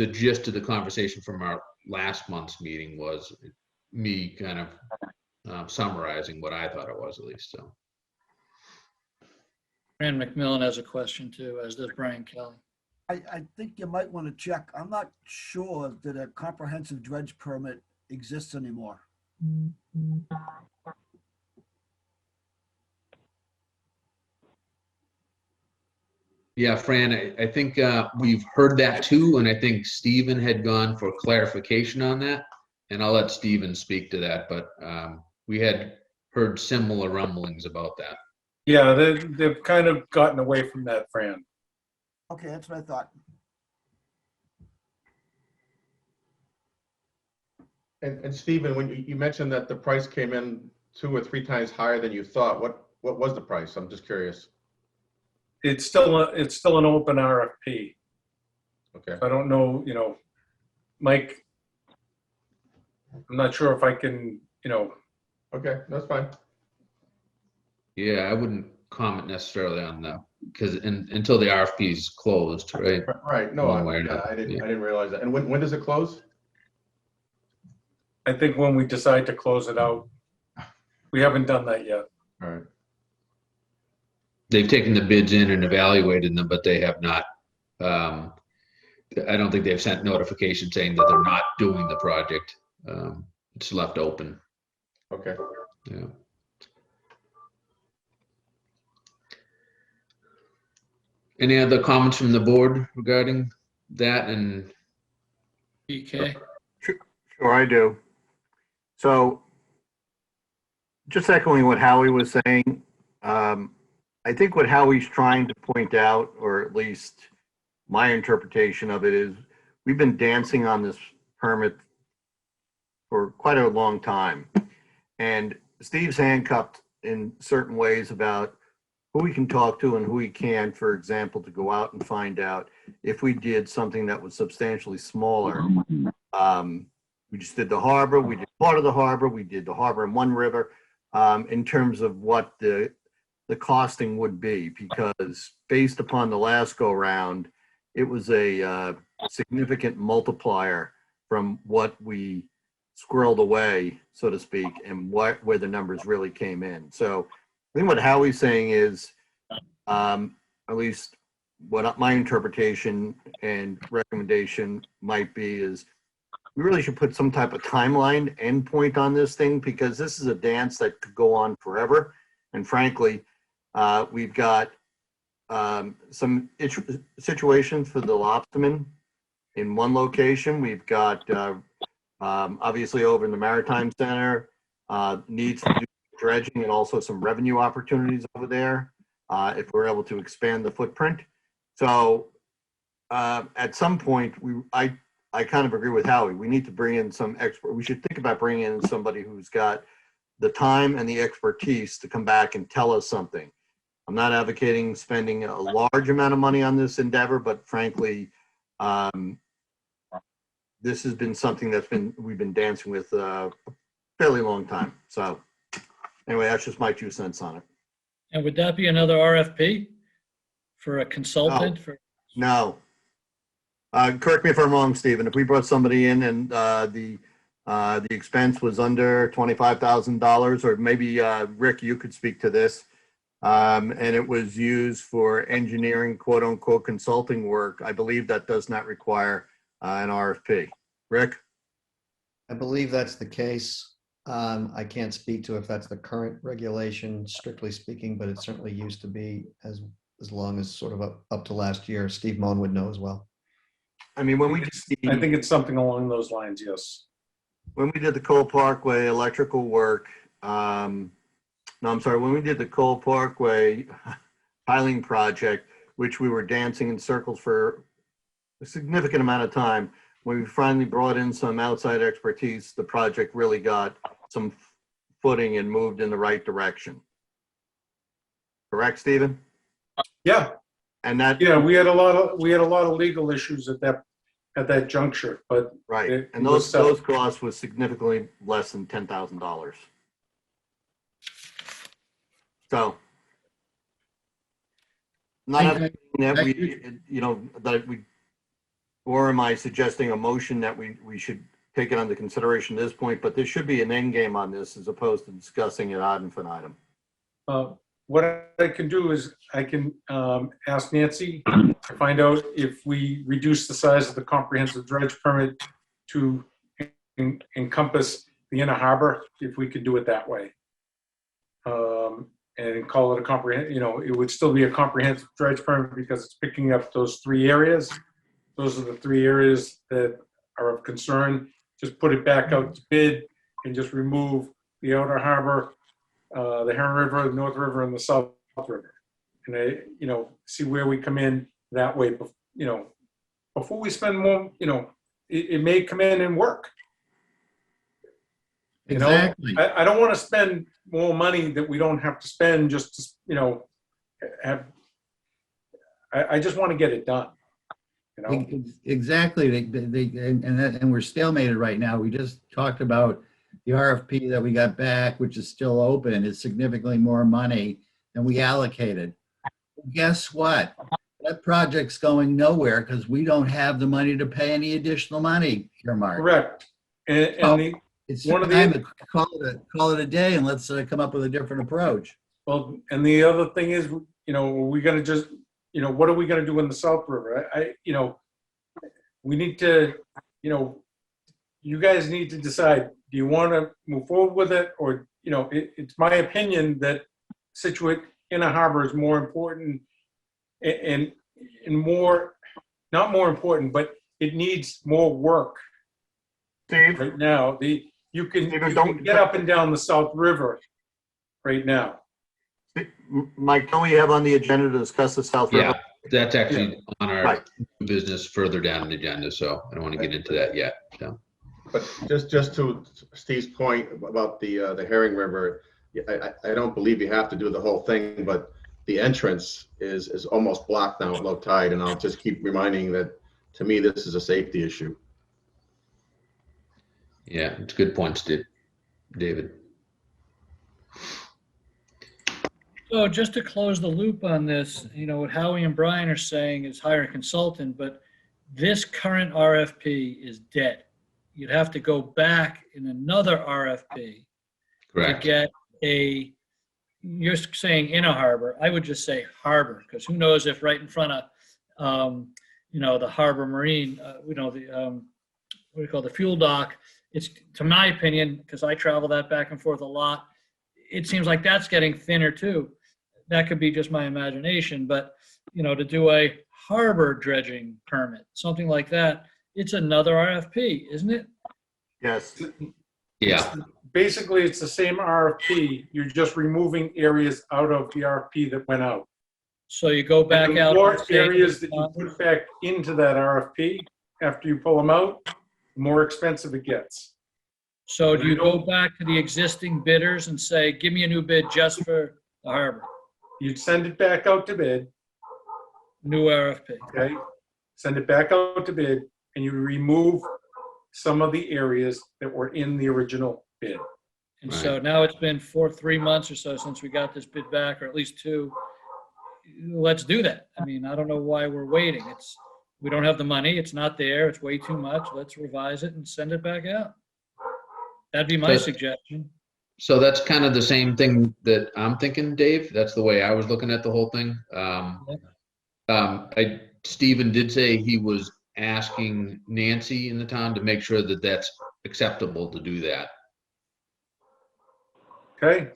gist of the conversation from our last month's meeting was, me kind of summarizing what I thought it was, at least. So Fran McMillan has a question too, as does Brian Kelly. I think you might want to check. I'm not sure that a comprehensive dredge permit exists anymore. yeah, Fran, I think we've heard that too, and I think Stephen had gone for clarification on that, and I'll let Stephen speak to that, but we had heard similar rumblings about that. yeah, they've kind of gotten away from that, Fran. Okay, that's what I thought. And Stephen, when you mentioned that the price came in 2 or 3 times higher than you thought, what was the price? I'm just curious. It's still an open RFP. Okay. I don't know, Mike, I'm not sure if I can, Okay, that's fine. Yeah, I wouldn't comment necessarily on that because until the RFP is closed, right? Right. No, One way or I another, didn't. yeah. I didn't realize that. And when does it close? I think when we decide to close it out, we haven't done that yet. All right. They've taken the bids in and evaluated them, but they have not. I don't think they've sent notification saying that they're not doing the project. It's left open. Okay. Yeah. Any other comments from the board regarding that? And EK? Sure, I do. So just echoing what Howie was saying, I think what Howie's trying to point out, or at least my interpretation of it, is we've been dancing on this permit for quite a long time. And Steve's handcuffed in certain ways about who we can talk to and who we can't, for example, to go out and find out if we did something that was substantially smaller. We just did the harbor, we did part of the harbor, we did the harbor and one river, in terms of what the costing would be, because based upon the last go round, it was a significant multiplier from what we squirreled away, so to speak, and where the numbers really came in. So I think what Howie's saying is, at least what my interpretation and recommendation might be, is we really should put some type of timeline endpoint on this thing, because this is a dance that could go on forever. And frankly, we've got some situations for the lobstermen in one location. We've got obviously over in the Maritime Center, needs to do dredging and also some revenue opportunities over there if we're able to expand the footprint. So at some point, I kind of agree with Howie. We need to bring in some expert. We should think about bringing in somebody who's got the time and the expertise to come back and tell us something. I'm not advocating spending a large amount of money on this endeavor, but frankly, this has been something we've been dancing with a fairly long time. So anyway, that's just my 2 cents on it. And would that be another RFP for a consultant? No. Correct me if I'm wrong, Stephen. If we brought somebody in and the expense was under $25,000, or maybe Rick, you could speak to this, and it was used for engineering, quote unquote, consulting work, I believe that does not require an RFP. Rick? I believe that's the case. I can't speak to if that's the current regulation, strictly speaking, but it certainly used to be as long as sort of up to last year. Steve Moen would know as well. I mean, I think it's something along those lines, yes. When we did the Cole Parkway electrical work, when we did the Cole Parkway piling project, which we were dancing in circles for a significant amount of time, when we finally brought in some outside expertise, the project really got some footing and moved in the right direction. Correct, Stephen? Yeah. And that, yeah, we had a lot of legal issues at that juncture, but right. And those costs was significantly less than $10,000. So, not everything that we, or am I suggesting a motion that we should take it under consideration at this point? But there should be an end game on this as opposed to discussing it ad infinitum. What I can do is I can ask Nancy to find out if we reduce the size of the comprehensive dredge permit to encompass the inner harbor, if we could do it that way. And call it a comprehensive, it would still be a comprehensive dredge permit because it's picking up those 3 areas. Those are the 3 areas that are of concern. Just put it back out to bid and just remove the outer harbor, the Heron River, the North River, and the South River. And see where we come in that way, before we spend more, it may come in and work. Exactly. I don't want to spend more money that we don't have to spend just to, I just want to get it done. Exactly. And we're stalemated right now. We just talked about the RFP that we got back, which is still open, is significantly more money than we allocated. Guess what? That project's going nowhere because we don't have the money to pay any additional money here, Mark. Correct. It's one of the time to call it a day, and let's come up with a different approach. Well, and the other thing is, we're going to just, what are we going to do in the South River? We need to, you guys need to decide, do you want to move forward with it? Or, it's my opinion that Scituate Inner Harbor is more important and more, not more important, but it needs more work. Steve? Right now, you can get up and down the South River right now. Mike, don't we have on the agenda to discuss the South River? Yeah, that's actually on our Right. business further down the agenda, so I don't want to get into that yet. So. But just to Steve's point about the Herring River, I don't believe you have to do the whole thing, but the entrance is almost blocked now at low tide, and I'll just keep reminding that, to me, this is a safety issue. Yeah, it's good points, David. So just to close the loop on this, what Howie and Brian are saying is hire a consultant, but this current RFP is dead. You'd have to go back in another RFP to Correct. get you're saying in a harbor. I would just say harbor, because who knows if right in front of, the harbor marine, what do you call the fuel dock, it's, to my opinion, because I travel that back and forth a lot, it seems like that's getting thinner too. That could be just my imagination, but to do a harbor dredging permit, something like that, it's another RFP, isn't it? Yes. Yeah, Basically, it's the same RFP. You're just removing areas out of the RFP that went out. So you go back And the out. more areas that you put back into that RFP after you pull them out, the more expensive it gets. So do you go back to the existing bidders and say, give me a new bid just for the harbor, You'd send it back out to bid, new RFP? okay? Send it back out to bid, and you remove some of the areas that were in the original bid. And so now it's been 3 months or so since we got this bid back, or at least 2. Let's do that. I mean, I don't know why we're waiting. We don't have the money. It's not there. It's way too much. Let's revise it and send it back out. That'd be my suggestion. so that's kind of the same thing that I'm thinking, Dave. That's the way I was looking at the whole thing. Stephen did say he was asking Nancy in the town to make sure that that's acceptable to do that. Okay?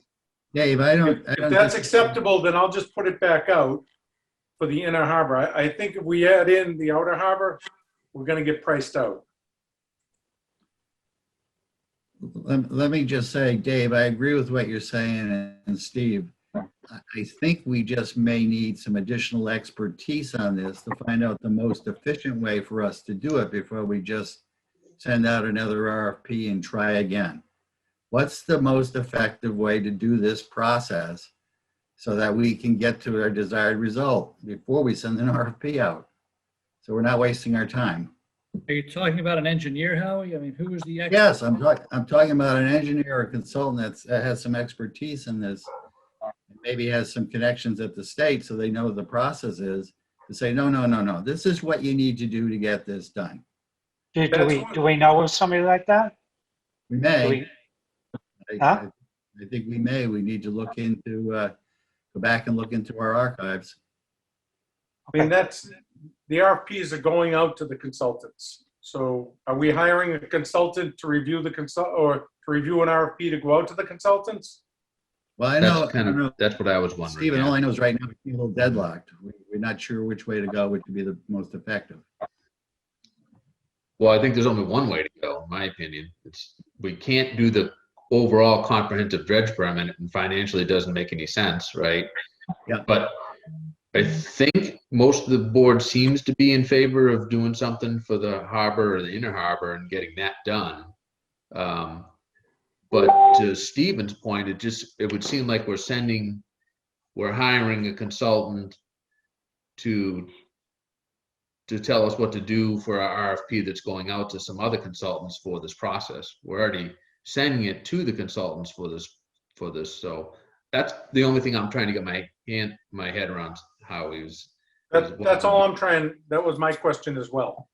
Dave, I don't. If that's acceptable, then I'll just put it back out for the inner harbor. I think if we add in the outer harbor, we're gonna get priced out. Let me just say, Dave, I agree with what you're saying, and Steve, I think we just may need some additional expertise on this to find out the most efficient way for us to do it before we just send out another RFP and try again. What's the most effective way to do this process so that we can get to our desired result before we send an RFP out? So we're not wasting our time. Are you talking about an engineer, Howie? I mean, who is the expert? Yes, I'm talking about an engineer or consultant that has some expertise in this, maybe has some connections at the state so they know what the process is, to say, no, this is what you need to do to get this done. Do we know of somebody like that? We Do may. we- I think we may. We need to look into, go back and look into our archives. I mean, the RFPs are going out to the consultants. So are we hiring a consultant to review or to review an RFP to go out to the consultants? Well, I know, That's what I was wondering. Stephen, yeah. all I know is right now we're a little deadlocked. We're not sure which way to go, which would be the most effective. Well, I think there's only one way to go, in my opinion. We can't do the overall comprehensive dredge permit, and financially it doesn't make any sense, right? Yeah. But I think most of the board seems to be in favor of doing something for the harbor or the inner harbor and getting that done. But to Stephen's point, it would seem like we're hiring a consultant to tell us what to do for our RFP that's going out to some other consultants for this process. We're already sending it to the consultants for this. So that's the only thing I'm trying to get my head around how he was. That's all I'm trying. That was my question as well.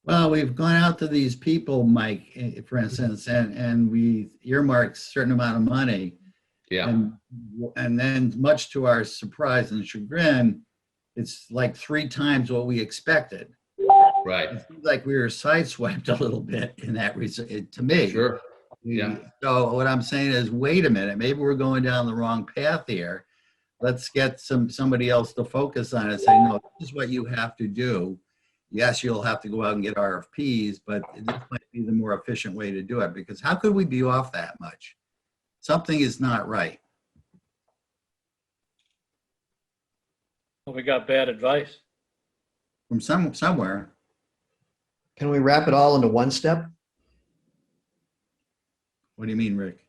Well, we've gone out to these people, Mike, for instance, and we earmarked a certain amount of money. Yeah. And then much to our surprise and chagrin, it's like 3 times what we expected. Right. It seems like we were sideswiped a little bit in that to me. Sure. Yeah. So what I'm saying is, wait a minute, maybe we're going down the wrong path here. Let's get somebody else to focus on it and say, no, this is what you have to do. Yes, you'll have to go out and get RFPs, but this might be the more efficient way to do it, because how could we be off that much? Something is not right. Well, we got bad advice. From somewhere. Can we wrap it all into one step What do you mean, Rick?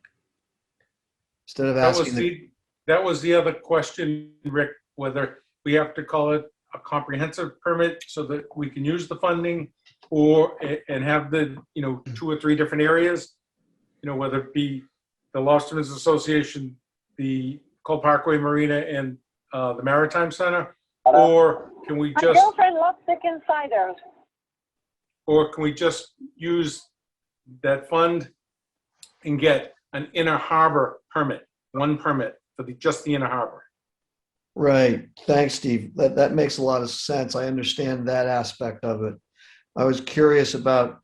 instead of That was asking? that was the other question, Rick, whether we have to call it a comprehensive permit so that we can use the funding and have the, 2 or 3 different areas, whether it be the Lobstermen's Association, the Cole Parkway Marina, and the Maritime Center, or can we My just, girlfriend loves chicken cider. or can we just use that fund and get an inner harbor permit, one permit for just the inner harbor? Right. Thanks, Steve. That makes a lot of sense. I understand that aspect of it. I was curious about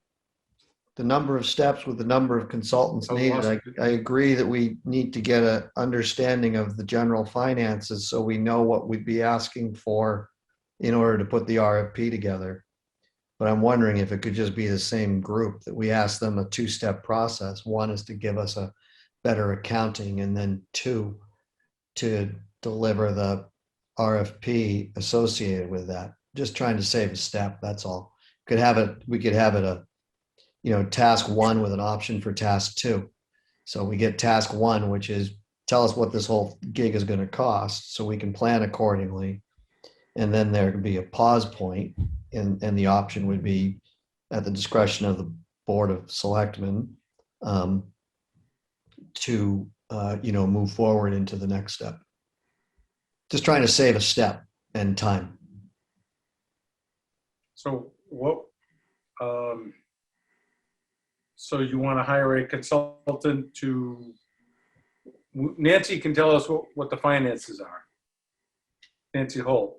the number of steps with the number of consultants Oh, needed. awesome. I agree that we need to get an understanding of the general finances so we know what we'd be asking for in order to put the RFP together. But I'm wondering if it could just be the same group, that we ask them a 2-step process. 1 is to give us a better accounting, and then 2, to deliver the RFP associated with that. Just trying to save a step, that's all. We could have it task 1 with an option for task 2. So we get task 1, which is tell us what this whole gig is going to cost so we can plan accordingly. And then there could be a pause point, and the option would be at the discretion of the Board of Selectmen to move forward into the next step. Just trying to save a step and time. So what, so you want to hire a consultant Nancy can tell us what the finances are. Nancy Holt.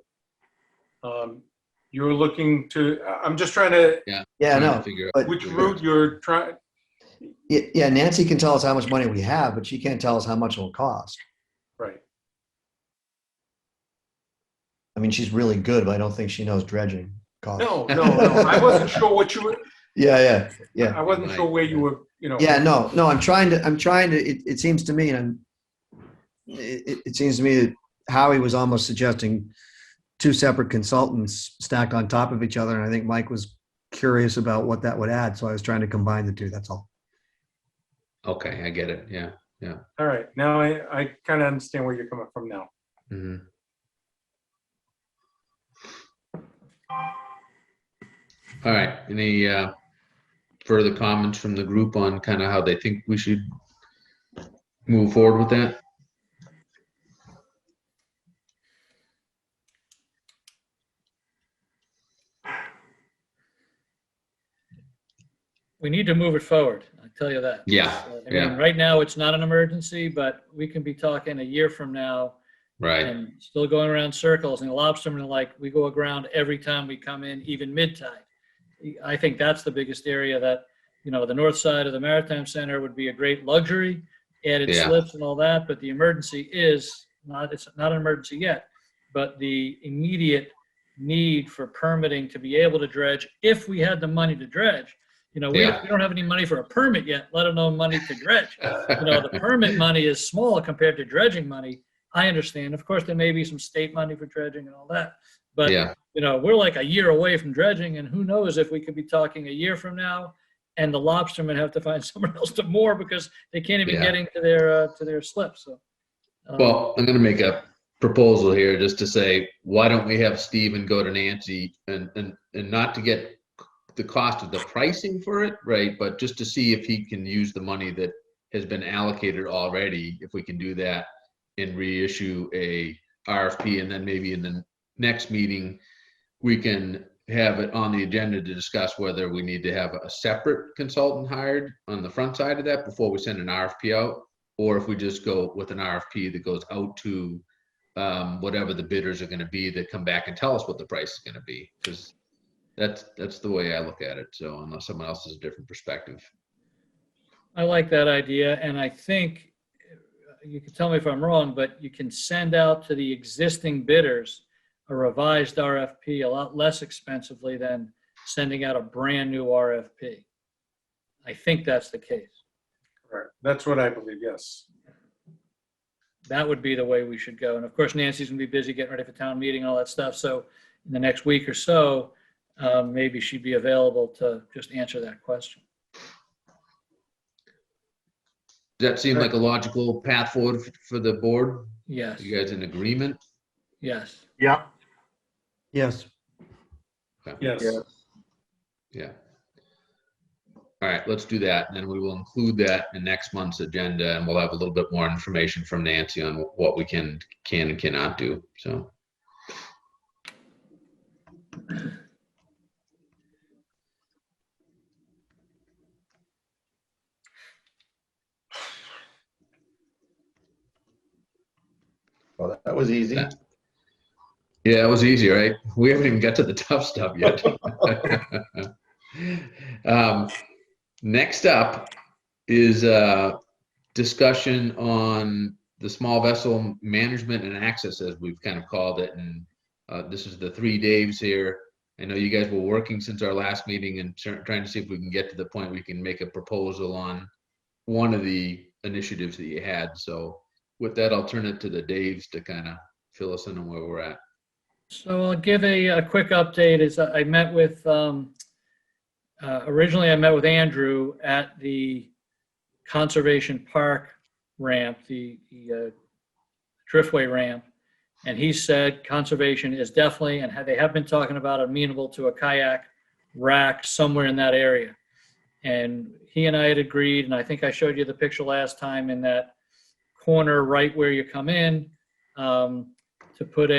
You're looking to, I'm just trying to, Yeah, Trying to no. figure out But which route you're trying, yeah, Nancy can tell us how much money we have, but she can't tell us how much it'll cost. right. I mean, she's really good, but I don't think she knows dredging costs. No, I wasn't sure what you were, Yeah. I wasn't sure where you were, Yeah, no, I'm trying to, it seems to me, and it seems to me that Howie was almost suggesting 2 separate consultants stacked on top of each other. And I think Mike was curious about what that would add. So I was trying to combine the 2, that's all. Okay, I get it. Yeah. all right, now I kind of understand where you're coming from now. Mhm. All right. Any further comments from the group on kind of how they think we should move forward with that? We need to move it forward, I tell you that. Yeah, I mean, right now, it's not an emergency, but we can be talking a year from now Right. and still going around circles. And the lobstermen are like, we go aground every time we come in, even mid-tide. I think that's the biggest area that, the north side of the Maritime Center would be a great luxury, added Yeah. slips and all that, but the emergency it's not an emergency yet, but the immediate need for permitting to be able to dredge, if we had the money to dredge. We don't have any money for a permit yet, let alone money to dredge. The permit money is small compared to dredging money. I understand. Of course, there may be some state money for dredging and all that. But, Yeah. We're like a year away from dredging, and who knows if we could be talking a year from now and the lobstermen have to find someone else to moor because they can't even Yeah. get into their slips. So, Well, I'm going to make a proposal here just to say, why don't we have Stephen go to Nancy and not to get the cost of the pricing for it, right? But just to see if he can use the money that has been allocated already, if we can do that and reissue a RFP, and then maybe in the next meeting, we can have it on the agenda to discuss whether we need to have a separate consultant hired on the front side of that before we send an RFP out, or if we just go with an RFP that goes out to whatever the bidders are going to be that come back and tell us what the price is going to be, because that's the way I look at it. So unless someone else has a different perspective. I like that idea, and I think you can tell me if I'm wrong, but you can send out to the existing bidders a revised RFP a lot less expensively than sending out a brand new RFP. I think that's the case. Right. That's what I believe, yes. That would be the way we should go. And of course, Nancy's gonna be busy getting ready for town meeting and all that stuff. So in the next week or so, maybe she'd be available to just answer that question. that seem like a logical path forward for the board? Yes, You guys in agreement? yes. Yep. Yes. Yes. Yeah. All right, let's do that. And then we will include that in next month's agenda, and we'll have a little bit more information from Nancy on what we can and cannot do. So. Well, that was easy. Yeah, it was easy, right? We haven't even got to the tough stuff yet. Next up is a discussion on the small vessel management and access, as we've kind of called it. And this is the three Daves here. I know you guys were working since our last meeting and trying to see if we can get to the point we can make a proposal on one of the initiatives that you had. So with that, I'll turn it to the Daves to kind of fill us in on where we're at. So I'll give a quick update. Is I met with, originally I met with Andrew at the Conservation Park ramp, the driftway ramp. And he said conservation is definitely, and they have been talking about amenable to a kayak rack somewhere in that area. And he and I had agreed, and I think I showed you the picture last time, in that corner right where you come in, to put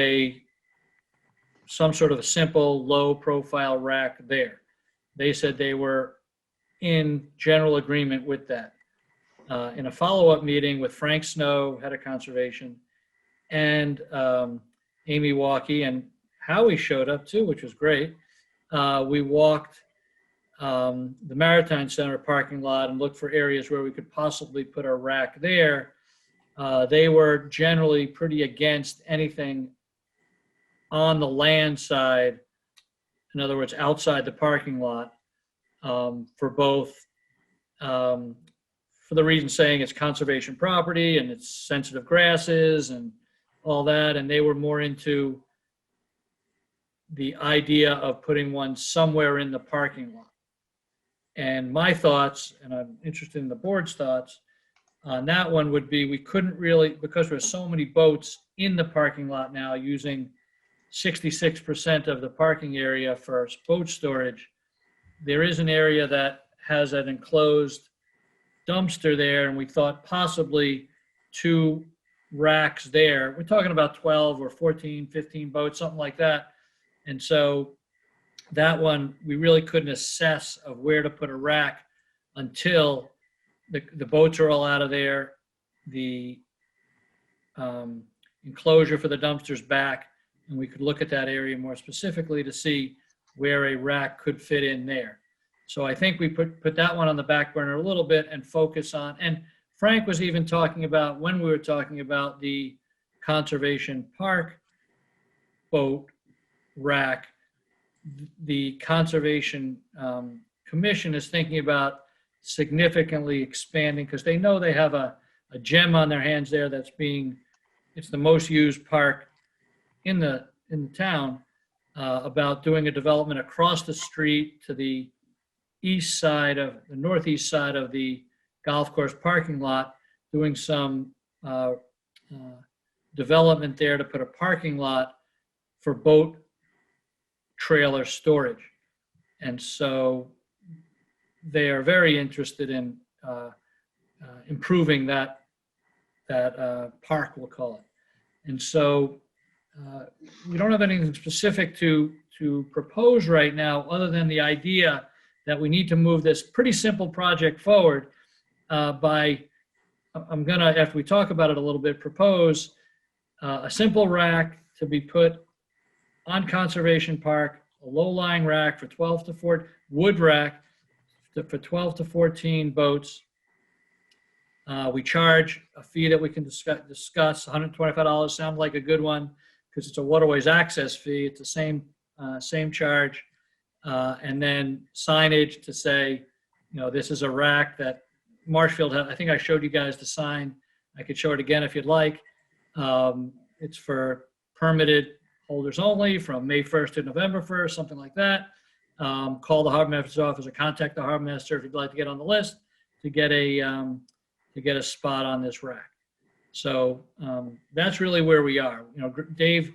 some sort of a simple low profile rack there. They said they were in general agreement with that. In a follow-up meeting with Frank Snow, head of conservation, and Amy Walkie, and Howie showed up too, which was great. We walked the Maritime Center parking lot and looked for areas where we could possibly put a rack there. They were generally pretty against anything on the land side, in other words, outside the parking lot, for both, for the reason saying it's conservation property and it's sensitive grasses and all that. And they were more into the idea of putting one somewhere in the parking lot. And my thoughts, and I'm interested in the board's thoughts on that one, would be we couldn't really, because there's so many boats in the parking lot now using 66% of the parking area for boat storage. There is an area that has an enclosed dumpster there, and we thought possibly 2 racks there. We're talking about 12 or 14, 15 boats, something like that. And so that one, we really couldn't assess of where to put a rack until the boats are all out of there, the enclosure for the dumpster's back, and we could look at that area more specifically to see where a rack could fit in there. So I think we put that one on the back burner a little bit and focus on, and Frank was even talking about, when we were talking about the Conservation Park boat rack, the Conservation Commission is thinking about significantly expanding, because they know they have a gem on their hands there that's it's the most used park in the town, about doing a development across the street to the northeast side of the golf course parking lot, doing some development there to put a parking lot for boat trailer storage. And so they are very interested in improving that park, we'll call it. And so we don't have anything specific to propose right now, other than the idea that we need to move this pretty simple project forward I'm gonna, after we talk about it a little bit, propose a simple rack to be put on Conservation Park, a low-lying rack for 12 to 14, wood rack for 12 to 14 boats. We charge a fee that we can discuss, $125 sounds like a good one, because it's a waterways access fee. It's the same charge. And then signage to say, this is a rack that Marshfield had. I think I showed you guys the sign. I could show it again if you'd like. It's for permitted holders only from May 1st to November 1st, something like that. Call the harbor master's office or contact the harbor master if you'd like to get on the list to get a to get a spot on this rack. So that's really where we are. You know, Dave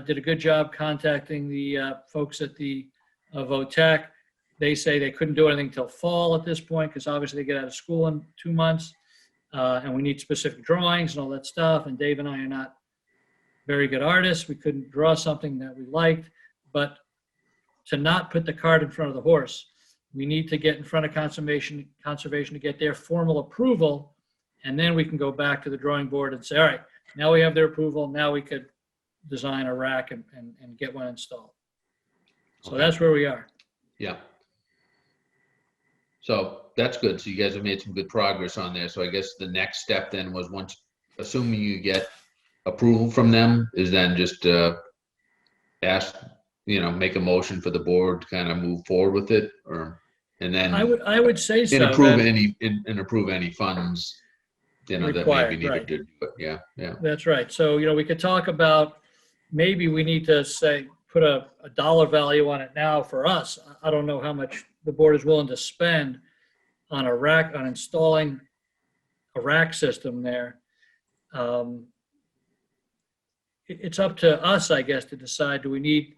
did a good job contacting the folks at the VOTEC. They say they couldn't do anything till fall at this point because obviously they get out of school in 2 months, and we need specific drawings and all that stuff. And Dave and I are not very good artists. We couldn't draw something that we liked, but to not put the cart in front of the horse, we need to get in front of conservation to get their formal approval, and then we can go back to the drawing board and say, all right, now we have their approval. Now we could design a rack and get one installed. So Okay. that's where we are. Yeah. So that's good. So you guys have made some good progress on there. So I guess the next step then was, once, assuming you get approval from them, is then just ask, make a motion for the board to kind of move forward with it, and then I would say so. and approve that- approve any funds, that may Required, be needed right. to do it. Yeah, yeah. That's right. So, we could talk about, maybe we need to say, put a dollar value on it now for us. I don't know how much the board is willing to spend on a rack, on installing a rack system there. It's up to us, I guess, to decide, do we need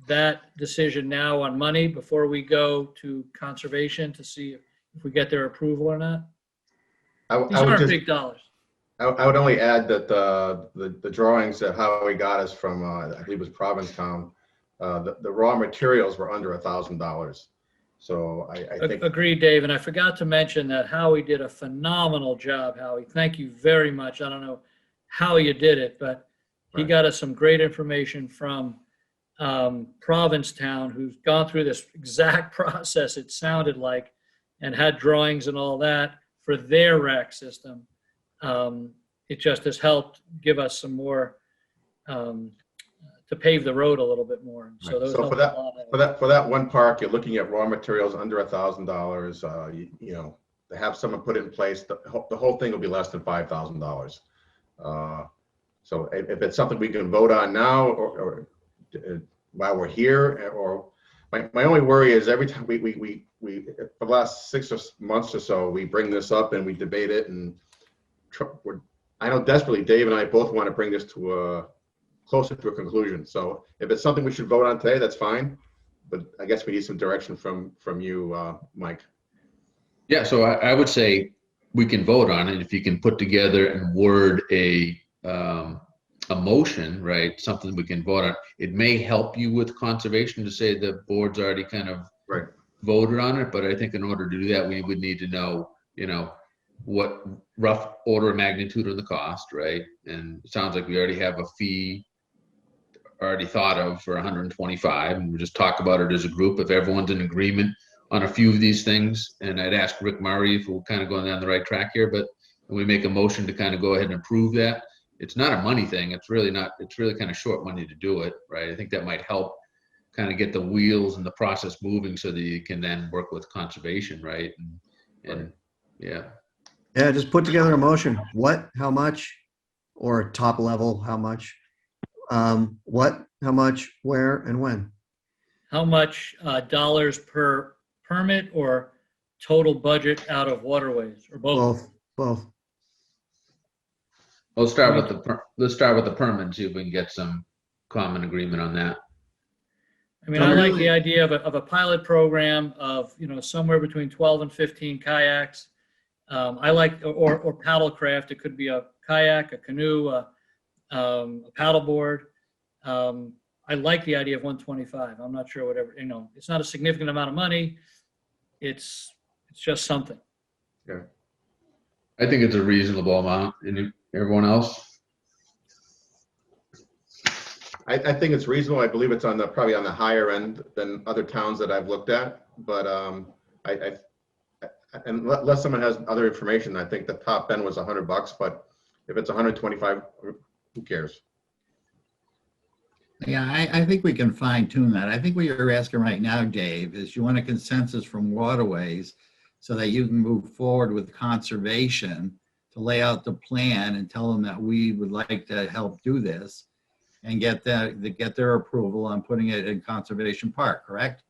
that decision now on money before we go to conservation to see if we get their approval or not? These I would aren't just, big dollars. I would only add that the drawings that Howie got us from, I believe it was Provincetown, the raw materials were under $1,000. So I think. Agreed, Dave. And I forgot to mention that Howie did a phenomenal job, Howie. Thank you very much. I don't know how you did it, but he Right. got us some great information from Provincetown, who's gone through this exact process, it sounded like, and had drawings and all that for their rack system. It just has helped give us some more to pave the road a little bit more. So Right. those So help for a lot. for that one park, you're looking at raw materials under $1,000. To have someone put it in place, the whole thing will be less than $5,000. So if it's something we can vote on now, or while we're here, or my only worry is every time we for the last 6 months or so, we bring this up and we debate it, and I know desperately Dave and I both want to bring this to closer to a conclusion. So if it's something we should vote on today, that's fine. But I guess we need some direction from you, Mike. Yeah, so I would say we can vote on it if you can put together and word a motion, right? Something we can vote on. It may help you with conservation to say the board's already kind of Right. voted on it, but I think in order to do that, we would need to know, what rough order of magnitude of the cost, right? And it sounds like we already have a fee already thought of for 125, and we'll just talk about it as a group if everyone's in agreement on a few of these things. And I'd ask Rick Murray if we're kind of going down the right track here, but we make a motion to kind of go ahead and approve that. It's not a money thing. It's really kind of short money to do it, right? I think that might help kind of get the wheels and the process moving so that you can then work with conservation, right? And yeah. Yeah, just put together a motion. What, how much, or top level, how much? What, how much, where, and when? How much dollars per permit, or total budget out of waterways, or both? Both. Let's start with the permit and see if we can get some common agreement on that. I mean, I like the idea of a pilot program of, somewhere between 12 and 15 kayaks. I like, or paddle craft. It could be a kayak, a canoe, a paddleboard. I like the idea of 125. I'm not sure whatever, it's not a significant amount of money. It's just something. Yeah. I think it's a reasonable amount. And everyone else? I think it's reasonable. I believe it's probably on the higher end than other towns that I've looked at. But unless someone has other information, I think the top end was $100. But if it's 125, who cares? Yeah, I think we can fine tune that. I think what you're asking right now, Dave, is you want a consensus from Waterways so that you can move forward with conservation to lay out the plan and tell them that we would like to help do this and get their approval on putting it in Conservation Park, correct?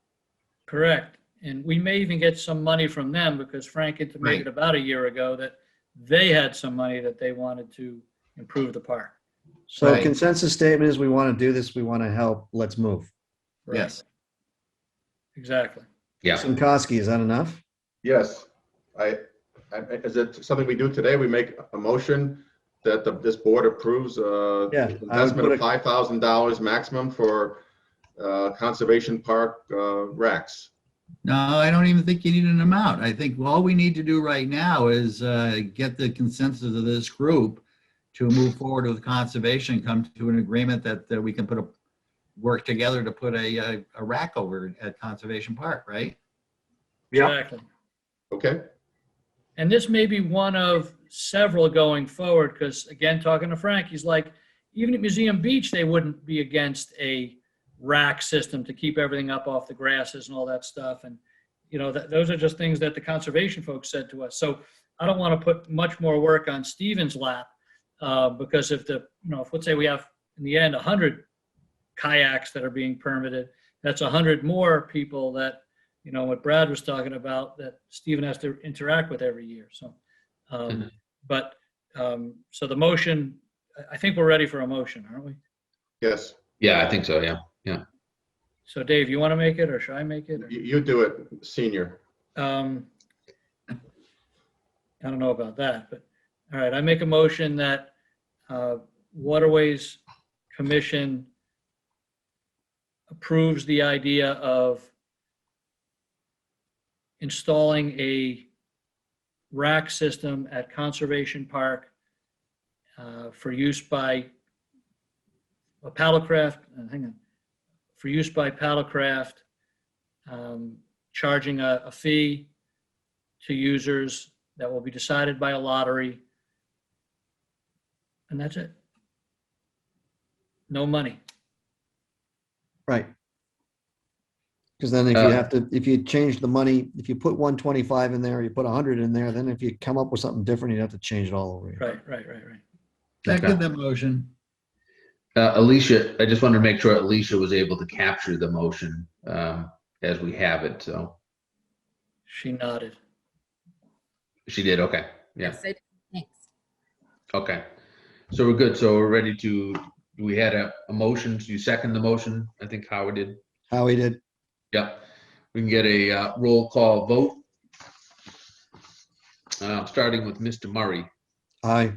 Correct. And we may even get some money from them, because Frank intimated about a year ago that they had some money that they wanted to improve the park. So Right. consensus statement is we want to do this, we want to help, let's move. Right. Yes. Exactly. Yeah. Sinkowski, is that enough? Yes. Is it something we do today? We make a motion that this board approves Yeah, I would investment put of $5,000 maximum for Conservation Park racks. No, I don't even think you need an amount. I think all we need to do right now is get the consensus of this group to move forward with conservation, come to an agreement that we can work together to put a rack over at Conservation Park, right? Yeah. Exactly. Okay? And this may be one of several going forward, because again, talking to Frank, he's like, even at Museum Beach, they wouldn't be against a rack system to keep everything up off the grasses and all that stuff. And, you know, those are just things that the conservation folks said to us. So I don't want to put much more work on Stephen's lap, because if if let's say we have in the end 100 kayaks that are being permitted, that's 100 more people that, what Brad was talking about, that Stephen has to interact with every year. So, so the motion, I think we're ready for a motion, aren't we? Yes. Yeah, I think so. Yeah. Yeah. So Dave, you want to make it or should I make it? Or, You do it, senior. I don't know about that, but all right, I make a motion that Waterways Commission approves the idea of installing a rack system at Conservation Park for use by a paddlecraft, for use by paddlecraft, charging a fee to users that will be decided by a lottery. And that's it. No money. Right. Because then if you change the money, if you put 125 in there, you put 100 in there, then if you come up with something different, you'd have to change it all over. again. Right. Second the motion. Alicia, I just wanted to make sure Alicia was able to capture the motion as we have it. So She nodded. she did. Okay. Yeah. Yes, I did. Thanks. Okay. So we're good. So we're ready to, we had a motion. Do you second the motion? I think Howard did. Howie did. Yep. We can get a roll call vote. Starting with Mr. Murray Aye.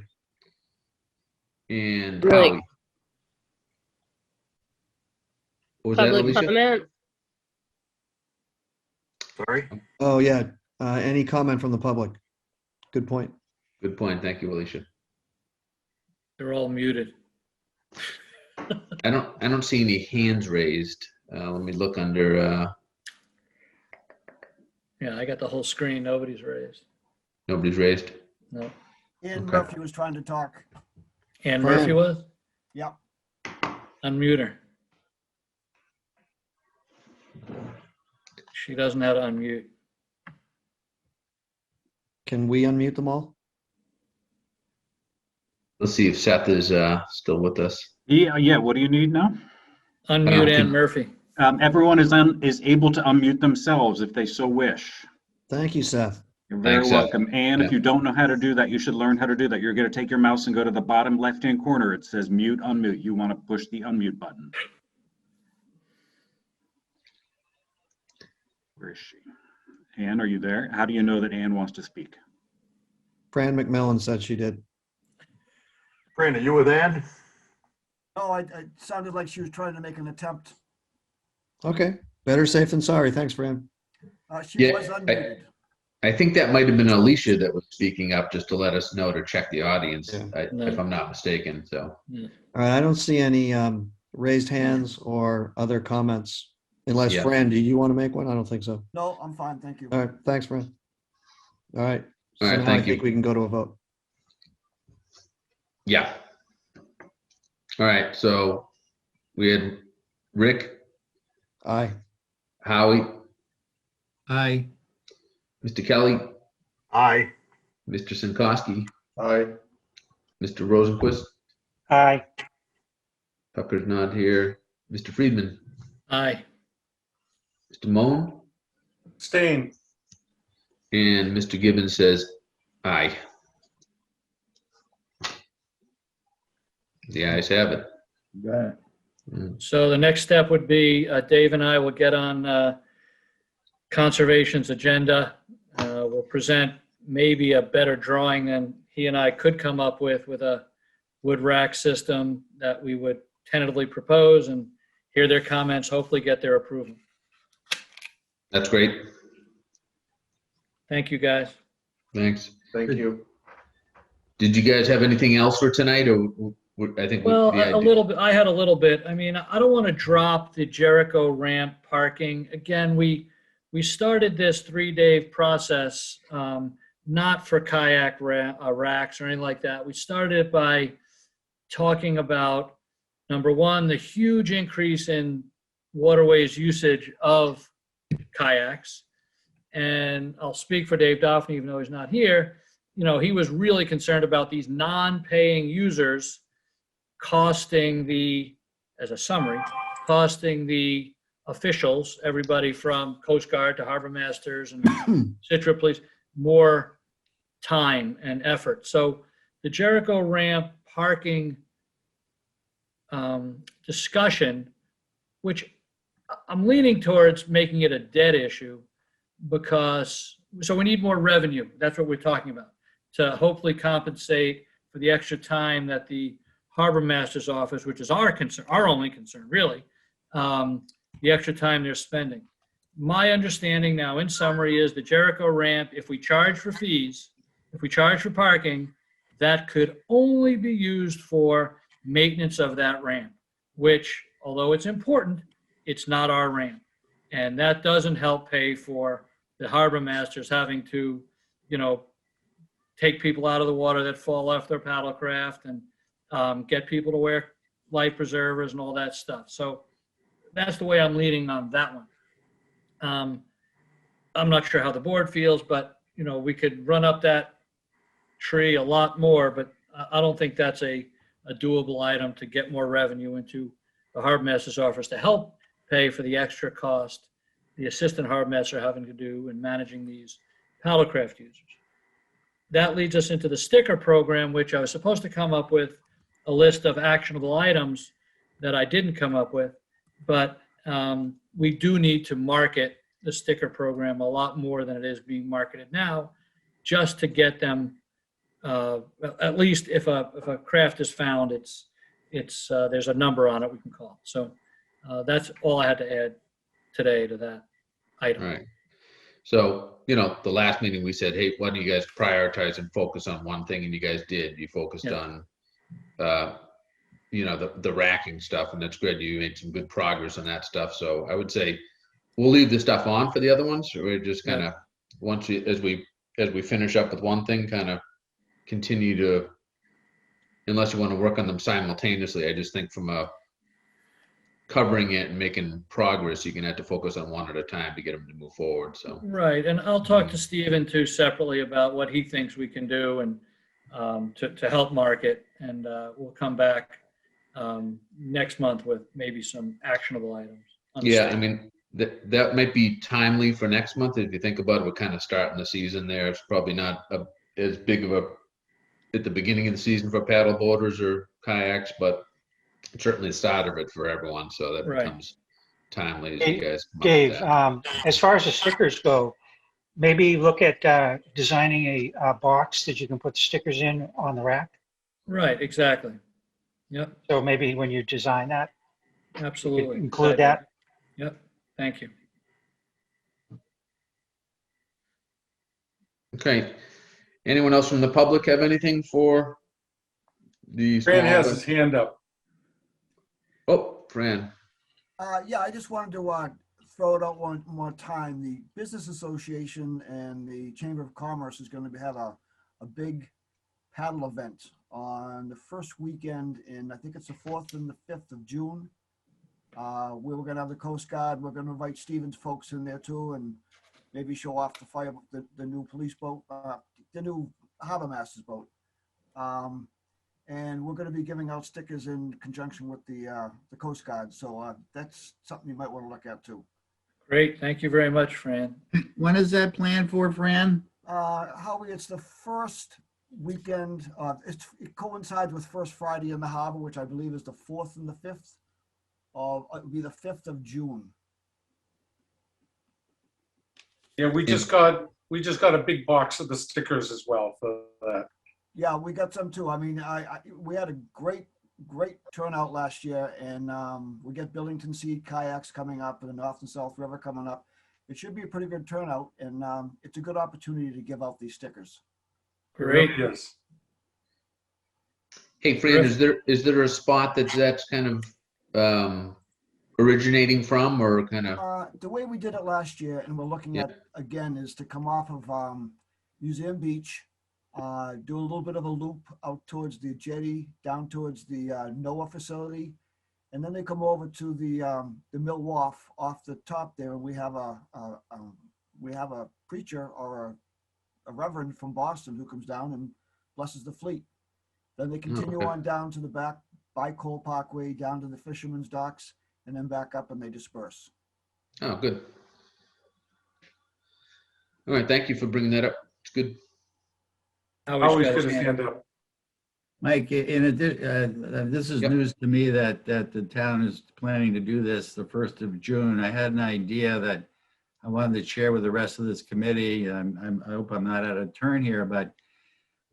and Really? Howie. What was that, Public Alicia? comment? Sorry. Oh, yeah. Any comment from the public? Good point. Good point. Thank you, Alicia. They're all muted. I don't see any hands raised. Let me look under, Yeah, I got the whole screen. Nobody's raised. nobody's raised. No. Ian Okay. Murphy was trying to talk. Ann Fran. Murphy was? Yep. Unmute her. She doesn't know how to unmute. Can we unmute them all? Let's see if Seth is still with us. Yeah, what do you need now? Unmute Ann think- Murphy. Everyone is able to unmute themselves if they so wish. Thank you, Seth. You're very Thanks, Seth. welcome. And if Yeah. you don't know how to do that, you should learn how to do that. You're going to take your mouse and go to the bottom left-hand corner. It says mute, unmute. You want to push the unmute button. Where is she? Ann, are you there? How do you know that Ann wants to speak? Fran McMillan said she did. Brandon, you were there? No, it sounded like she was trying to make an attempt. Okay. Better safe than sorry. Thanks, Fran. She Yeah, was unmuted. I think that might have been Alicia that was speaking up just to let us know to check the audience, Yeah. if I'm not mistaken. So, All right. I don't see any raised hands or other comments. Unless, Yeah. Fran, do you want to make one? I don't think so. No, I'm fine, thank you. All right. Thanks, Fran. All right. So All right, now thank I think you. we can go to a vote. yeah. All right. So we had Rick, Aye. Howie, Aye. Mr. Kelly, Aye. Mr. Sinkowski, Aye. Mr. Rosenquist, Aye. Tucker's not here, Mr. Friedman, Aye. Mr. Moan, Stain. and Mr. Gibbons says aye. The ayes have it. Got it. So the next step would be Dave and I will get on Conservation's agenda. We'll present maybe a better drawing than he and I could come up with a wood rack system that we would tentatively propose and hear their comments, hopefully get their approval. That's great. Thank you, guys. Thanks. Thank you. Did you guys have anything else for tonight, or I think Well, the a little bit. I had a little bit. I mean, I don't want to drop the Jericho ramp parking. Again, we started this 3-day process, not for kayak racks or anything like that. We started it by talking about, number one, the huge increase in waterways usage of kayaks. And I'll speak for Dave Doffney, even though he's not here. You know, he was really concerned about these non-paying users costing as a summary, costing the officials, everybody from Coast Guard to harbor masters and Scituate Police, more time and effort. So the Jericho ramp parking discussion, which I'm leaning towards making it a dead issue, because so we need more revenue. That's what we're talking about, to hopefully compensate for the extra time that the harbor master's office, which is our concern, our only concern really, the extra time they're spending. My understanding now, in summary, is the Jericho ramp, if we charge for fees, if we charge for parking, that could only be used for maintenance of that ramp, which, although it's important, it's not our ramp. And that doesn't help pay for the harbor masters having to, you know, take people out of the water that fall off their paddlecraft and get people to wear life preservers and all that stuff. So that's the way I'm leaning on that one. I'm not sure how the board feels, but, you know, we could run up that tree a lot more, but I don't think that's a doable item to get more revenue into the harbor master's office to help pay for the extra cost the assistant harbor master having to do in managing these paddlecraft users. That leads us into the sticker program, which I was supposed to come up with a list of actionable items that I didn't come up with, but we do need to market the sticker program a lot more than it is being marketed now, just to get them, at least if a craft is found, there's a number on it we can call. So that's all I had to add today to that item. All right. So, you know, the last meeting we said, hey, why don't you guys prioritize and focus on one thing? And you guys did. You focused on, you know, the racking stuff, and that's good. You made some good progress on that stuff. So I would say we'll leave the stuff on for the other ones. We're just kind of, as we finish up with one thing, kind of continue to, unless you want to work on them simultaneously. I just think from covering it and making progress, you're gonna have to focus on one at a time to get them to move forward. So right, and I'll talk to Stephen too separately about what he thinks we can do and to help market, and we'll come back next month with maybe some actionable items. yeah, I mean that might be timely for next month. If you think about it, we're kind of starting the season there. It's probably not as big of at the beginning of the season for paddle boarders or kayaks, but certainly the start of it for everyone, so that becomes timely as you guys come Dave, up with as far as the stickers go, maybe look at designing a box that you can put stickers in on the rack. Right, exactly. Yep. So maybe when you design that, absolutely include that. Yep. Thank you. Okay. Anyone else from the public have anything for the Fran has his hand up. Oh, Fran. Yeah, I just wanted to throw it out one more time. The Business Association and the Chamber of Commerce is going to have a big paddle event on the first weekend in, I think it's the 4th and the 5th of June. We were going to have the Coast Guard. We're going to invite Stevens folks in there too, and maybe show off the new police boat, the new harbor master's boat. And we're going to be giving out stickers in conjunction with the Coast Guard. So that's something you might want to look at too. Great. Thank you very much, Fran. When is that planned for, Fran? Howie, it's the first weekend. It coincides with First Friday in the Harbor, which I believe is the 4th and the 5th. It would be the 5th of June. Yeah, we just got a big box of the stickers as well for that. Yeah, we got some too. I mean, we had a great turnout last year, and we get Billington Sea kayaks coming up and the North and South River coming up. It should be a pretty good turnout, and it's a good opportunity to give out these stickers. Great. Yes. Hey, Fran, is there a spot that's kind of originating from, or kind of? The way we did it last year, and we're looking Yeah. at again, is to come off of Museum Beach, do a little bit of a loop out towards the jetty, down towards the NOAA facility, and then they come over to the Mill Wharf off the top there, and we have a preacher or a reverend from Boston who comes down and blesses the fleet. Then they continue okay. on down to the back by Cole Parkway, down to the Fisherman's Docks, and then back up, and they disperse. Oh, good. All right, thank you for bringing that up. It's good. Always good to stand up. Mike, in addition, this is Yep. news to me that the town is planning to do this the 1st of June. I had an idea that I wanted to share with the rest of this committee. I hope I'm not out of turn here, but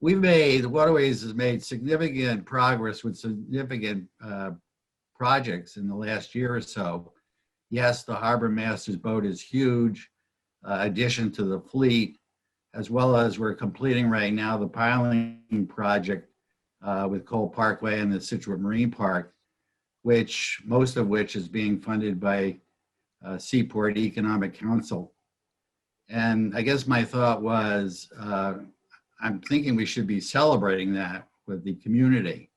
the Waterways has made significant progress with significant projects in the last year or so. Yes, the Harbor Master's boat is huge, addition to the fleet, as well as we're completing right now the piling project with Cole Parkway and the Scituate Marine Park, most of which is being funded by Seaport Economic Council. And I guess my thought was, I'm thinking we should be celebrating that with the community.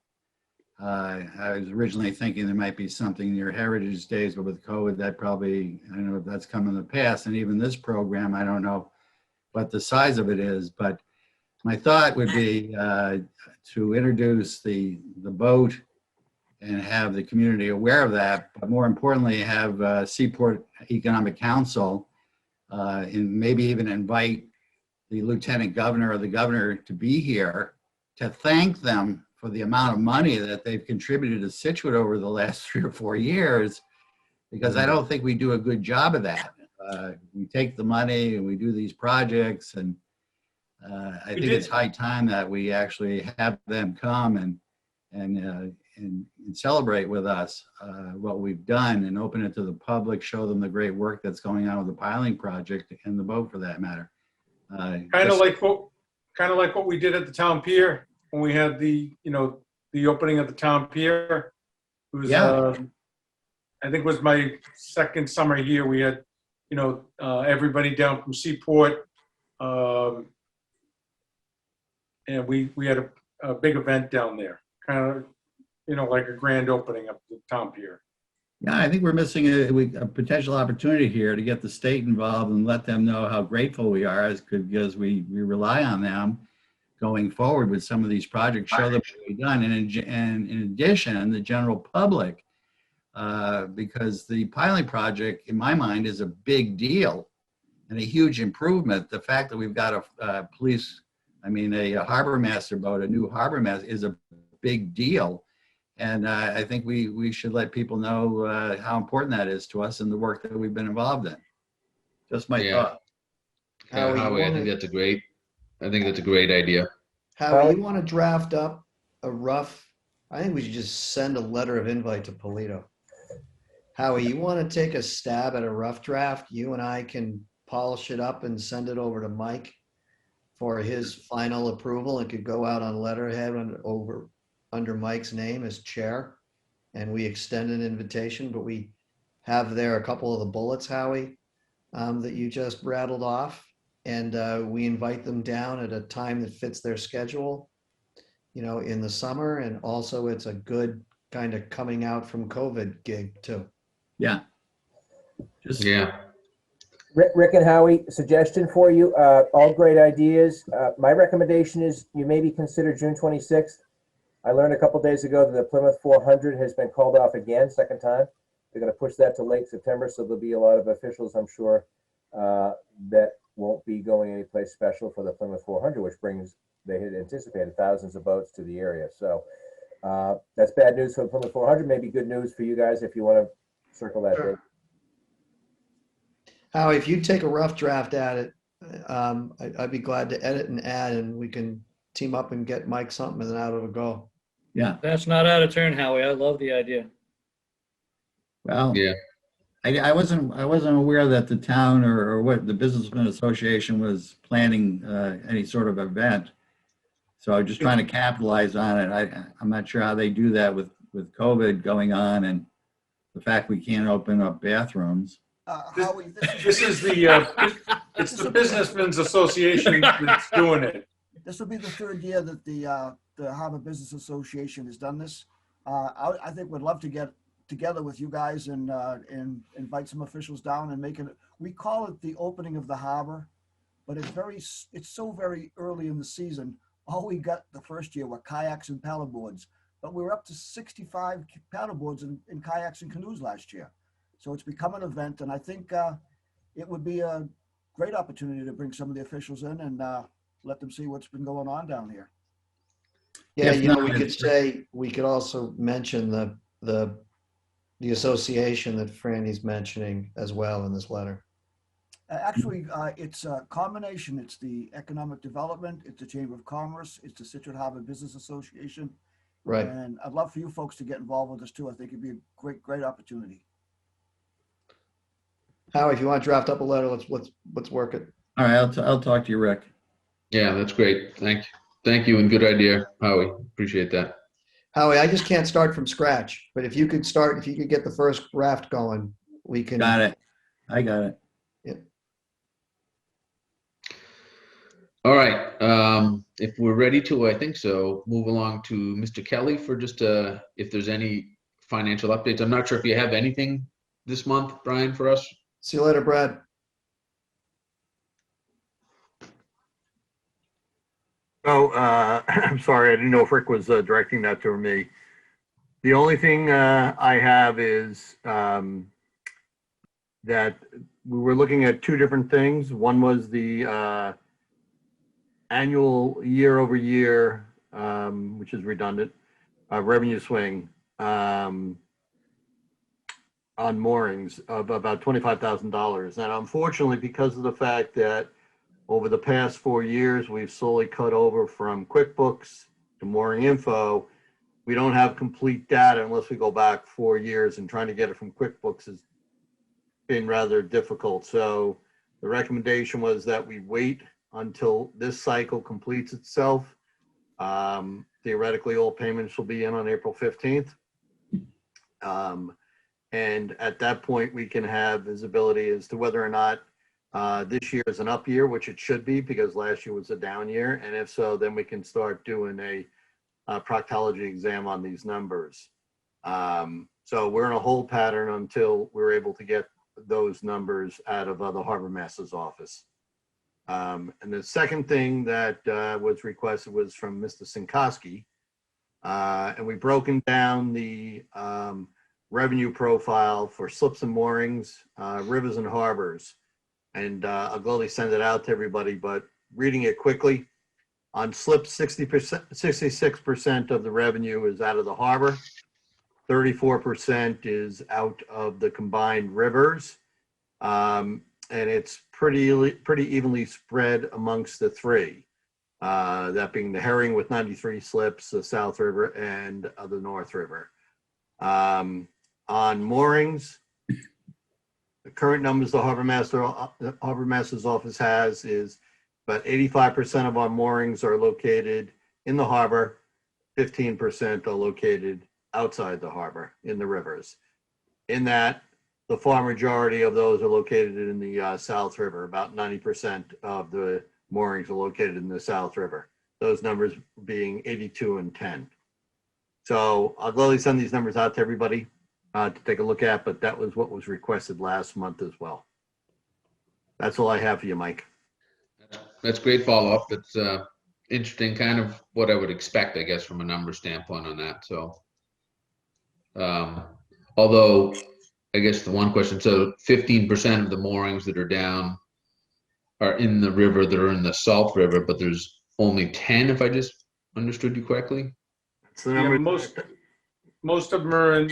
I was originally thinking there might be something near Heritage Days, but with COVID, I don't know if that's coming to pass. And even this program, I don't know what the size of it is, but my thought would be to introduce the boat and have the community aware of that, but more importantly, have Seaport Economic Council and maybe even invite the lieutenant governor or the governor to be here to thank them for the amount of money that they've contributed to Scituate over the last 3 or 4 years, because I don't think we do a good job of that. We take the money and we do these projects, and I think it's high time that we actually have them come and celebrate with us what we've done and open it to the public, show them the great work that's going on with the piling project and the boat for that matter. Kind of like what we did at the town pier when we had the opening of the town pier. It was, I think it was my second summer here. We had, everybody down from Seaport, and we had a big event down there, kind of, like a grand opening of the town pier. Yeah, I think we're missing a potential opportunity here to get the state involved and let them know how grateful we are, because we rely on them going forward with some of these projects, show them what we've done. And in addition, the general public, because the piling project, in my mind, is a big deal and a huge improvement. The fact that we've got a harbor master boat, a new harbor master, is a big deal. And I think we should let people know how important that is to us and the work that we've been involved in. Just my thought. Howie, I think that's a great idea. Howie, you want to draft up a rough, I think we should just send a letter of invite to Polito. Howie, you want to take a stab at a rough draft? You and I can polish it up and send it over to Mike for his final approval. It could go out on letterhead under Mike's name as chair, and we extend an invitation, but we have there a couple of the bullets, Howie, that you just rattled off, and we invite them down at a time that fits their schedule, in the summer, and also it's a good kind of coming out from COVID gig too. Yeah. Rick and Howie, suggestion for you, all great ideas. My recommendation is you maybe consider June 26th. I learned a couple days ago that the Plymouth 400 has been called off again, second time. They're going to push that to late September, so there'll be a lot of officials, I'm sure, that won't be going anyplace special for the Plymouth 400, which brings, they had anticipated thousands of boats to the area. So that's bad news for the Plymouth 400, maybe good news for you guys if you want to circle that date. Howie, if you take a rough draft at it, I'd be glad to edit and add, and we can team up and get Mike something, and then out it'll go. Yeah, That's not out of turn, Howie. I love the idea. well, Yeah. I wasn't aware that the town or what the Businessman Association was planning any sort of event. So I'm just trying to capitalize on it. I'm not sure how they do that with COVID going on and the fact we can't open up bathrooms. Howie, This is it's the Businessmen's Association that's doing it. this will be the third year that the Harbor Business Association has done this. I think we'd love to get together with you guys and invite some officials down and make it. We call it the opening of the harbor, but it's so very early in the season. All we got the first year were kayaks and paddleboards, but we were up to 65 paddleboards and kayaks and canoes last year. So it's become an event, and I think it would be a great opportunity to bring some of the officials in and let them see what's been going on down here. Yeah, If you know, not, we could it's- say, we could also mention the association that Franny's mentioning as well in this letter. Actually, it's a combination. It's the Economic Development, it's the Chamber of Commerce, it's the Scituate Harbor Business Association. Right. And I'd love for you folks to get involved with this too. I think it'd be a great opportunity. Howie, if you want to draft up a letter, let's work it. All right, I'll talk to you, Rick. Yeah, that's great. Thank you and good idea, Howie. Appreciate that. Howie, I just can't start from scratch, but if you could get the first draft going, we can. Got it. I got it. All right. If we're ready to, I think so, move along to Mr. Kelly for just if there's any financial updates. I'm not sure if you have anything this month, Brian, for us. See you later, Brad. Oh, I'm sorry, I didn't know if Rick was directing that to me. The only thing I have is that we were looking at two different things. One was the annual year-over-year, which is redundant, revenue swing on moorings of about $25,000. And unfortunately, because of the fact that over the past 4 years, we've slowly cut over from QuickBooks to Mooring Info, we don't have complete data unless we go back 4 years, and trying to get it from QuickBooks has been rather difficult. So the recommendation was that we wait until this cycle completes itself. Theoretically, all payments will be in on April 15th. And at that point, we can have visibility as to whether or not this year is an up year, which it should be because last year was a down year. And if so, then we can start doing a proctology exam on these numbers. So we're in a hold pattern until we're able to get those numbers out of the harbor master's office. And the second thing that was requested was from Mr. Sinkowski. And we've broken down the revenue profile for slips and moorings, rivers and harbors. And I'll gladly send it out to everybody, but reading it quickly, on slips, 66% of the revenue is out of the harbor. 34% is out of the combined rivers. And it's pretty evenly spread amongst the three. That being the Herring with 93 slips, the South River, and the North River. On moorings, the current numbers the Harbor Master's office has is about 85% of our moorings are located in the harbor, 15% are located outside the harbor in the rivers. In that, the far majority of those are located in the South River. About 90% of the moorings are located in the South River. Those numbers being 82 and 10. So I'll gladly send these numbers out to everybody to take a look at, but that was what was requested last month as well. That's all I have for you, Mike. That's great follow-up. That's interesting, kind of what I would expect, I guess, from a number standpoint on that. So, although I guess the one question, so 15% of the moorings that are down are in the river that are in the South River, but there's only 10, if I just understood you correctly. It's the Yeah, number. most of them are in,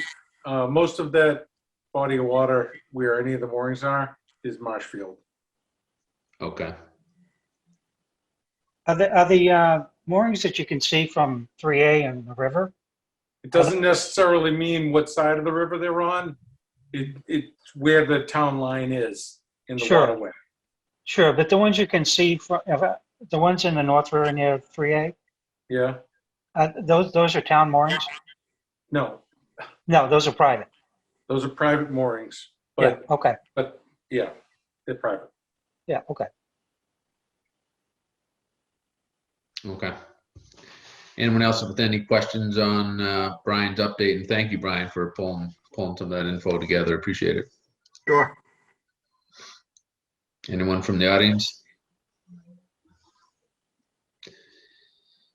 most of that body of water where any of the moorings are is Marshfield. Okay. Are the moorings that you can see from 3A and the river? It doesn't necessarily mean what side of the river they're on. It's where the town line is in the Sure. waterway. Sure, but the ones you can see from the ones in the North River near 3A, Yeah? those are town moorings? No, No, those are private. those are private moorings. Yeah, But, okay. but yeah, they're private. Yeah, okay. Okay. Anyone else with any questions on Brian's update? And thank you, Brian, for pulling some of that info together. Appreciate it. Sure. Anyone from the audience?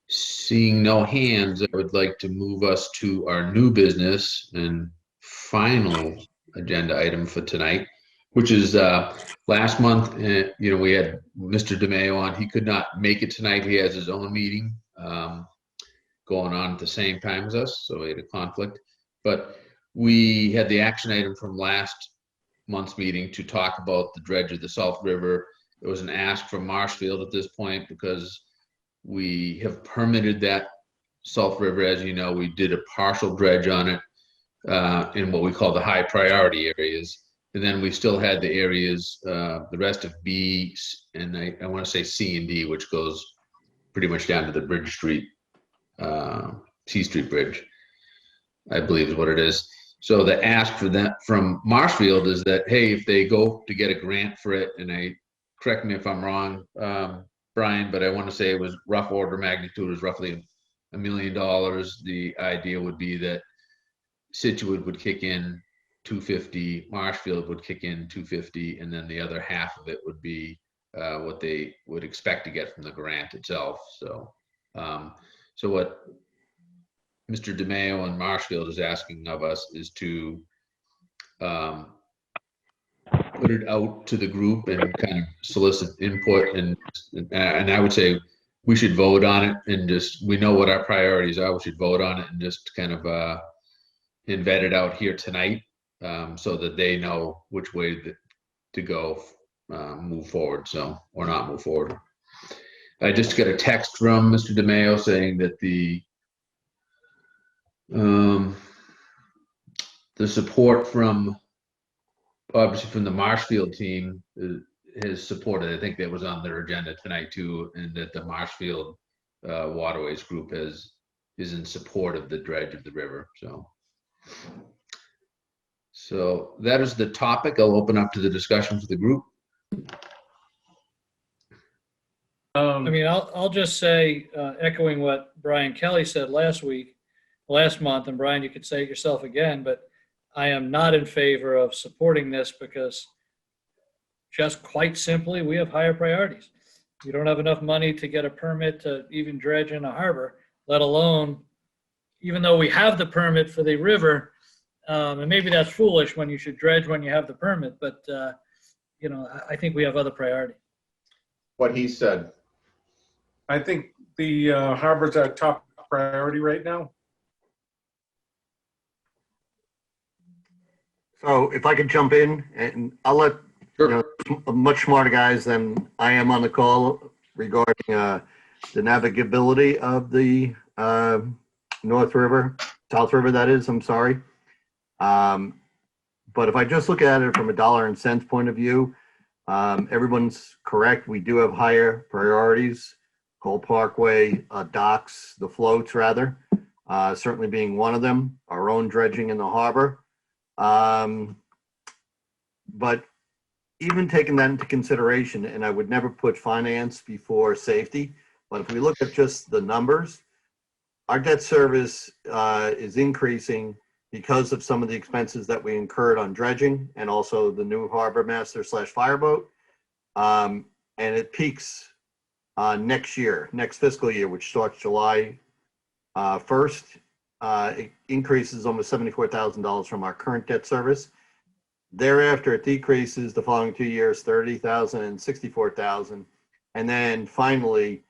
Seeing no hands, I would like to move us to our new business and final agenda item for tonight, which is last month, we had Mr. DeMayo on. He could not make it tonight. He has his own meeting going on at the same time as us, so we had a conflict. But we had the action item from last month's meeting to talk about the dredge of the South River. It was an ask from Marshfield at this point because we have permitted that South River. As you know, we did a partial dredge on it in what we call the high priority areas. And then we still had the areas, the rest of B, and I want to say C and D, which goes pretty much down to the Bridge Street, T Street Bridge, I believe is what it is. So the ask for that from Marshfield is that, hey, if they go to get a grant for it, and correct me if I'm wrong, Brian, but I want to say it was rough order magnitude was roughly $1 million. The idea would be that Scituate would kick in 250, Marshfield would kick in 250, and then the other half of it would be what they would expect to get from the grant itself. So, so what Mr. DeMayo and Marshfield is asking of us is to put it out to the group and kind of solicit input, and I would say we should vote on it, and we know what our priorities are. We should vote on it and just kind of and vet it out here tonight, so that they know which way to go, move forward, or not move forward. I just got a text from Mr. DeMayo saying that the support from, obviously, from the Marshfield team has supported. I think that was on their agenda tonight too, and that the Marshfield Waterways group is in support of the dredge of the river. So that is the topic. I'll open up to the discussion for the group. I mean, I'll just say, echoing what Brian Kelly said last month, and Brian, you could say it yourself again, but I am not in favor of supporting this because just quite simply, we have higher priorities. We don't have enough money to get a permit to even dredge in a harbor, let alone, even though we have the permit for the river, and maybe that's foolish when you should dredge when you have the permit, but I think we have other priorities. What he said. I think the harbor's our top priority right now. So if I could jump in, and I'll let much smarter guys than I am on the call regarding the navigability of the North River, South River, that is, I'm sorry. But if I just look at it from a dollar and cents point of view, everyone's correct. We do have higher priorities. Cole Parkway, docks, the floats rather, certainly being one of them, our own dredging in the harbor. But even taking that into consideration, and I would never put finance before safety, but if we look at just the numbers, our debt service is increasing because of some of the expenses that we incurred on dredging and also the new harbor master / fireboat. And it peaks next fiscal year, which starts July 1st. It increases almost $74,000 from our current debt service. Thereafter, it decreases the following 2 years, 30,000 and 64,000. And then finally,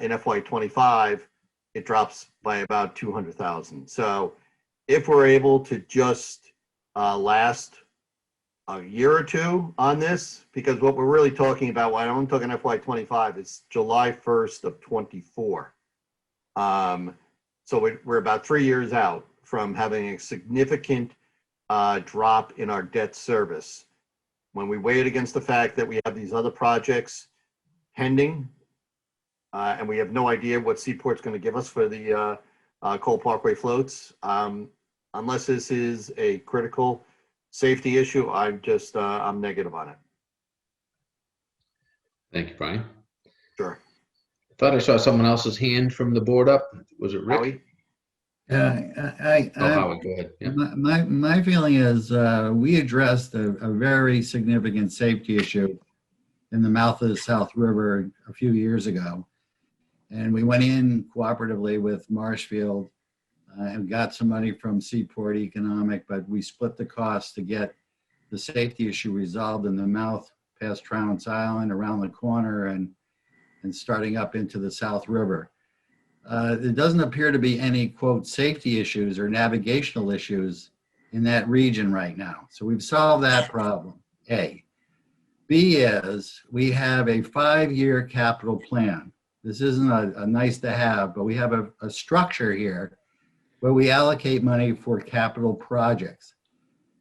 in FY '25, it drops by about 200,000. So if we're able to just last a year or two on this, because what we're really talking about, why I'm talking FY '25, is July 1st of '24. So we're about 3 years out from having a significant drop in our debt service. When we weigh it against the fact that we have these other projects pending, and we have no idea what Seaport's going to give us for the Cole Parkway floats, unless this is a critical safety issue, I'm negative on it. Thank you, Brian. Sure. I thought I saw someone else's hand from the board up. Was it Rick? Howie? Oh, Howie, go ahead. Yeah. My feeling is we addressed a very significant safety issue in the mouth of the South River a few years ago. And we went in cooperatively with Marshfield and got some money from Seaport Economic, but we split the cost to get the safety issue resolved in the mouth past Trounce Island, around the corner, and starting up into the South River. There doesn't appear to be any, quote, safety issues or navigational issues in that region right now. So we've solved that problem, A. B is we have a 5-year capital plan. This isn't a nice to have, but we have a structure here where we allocate money for capital projects.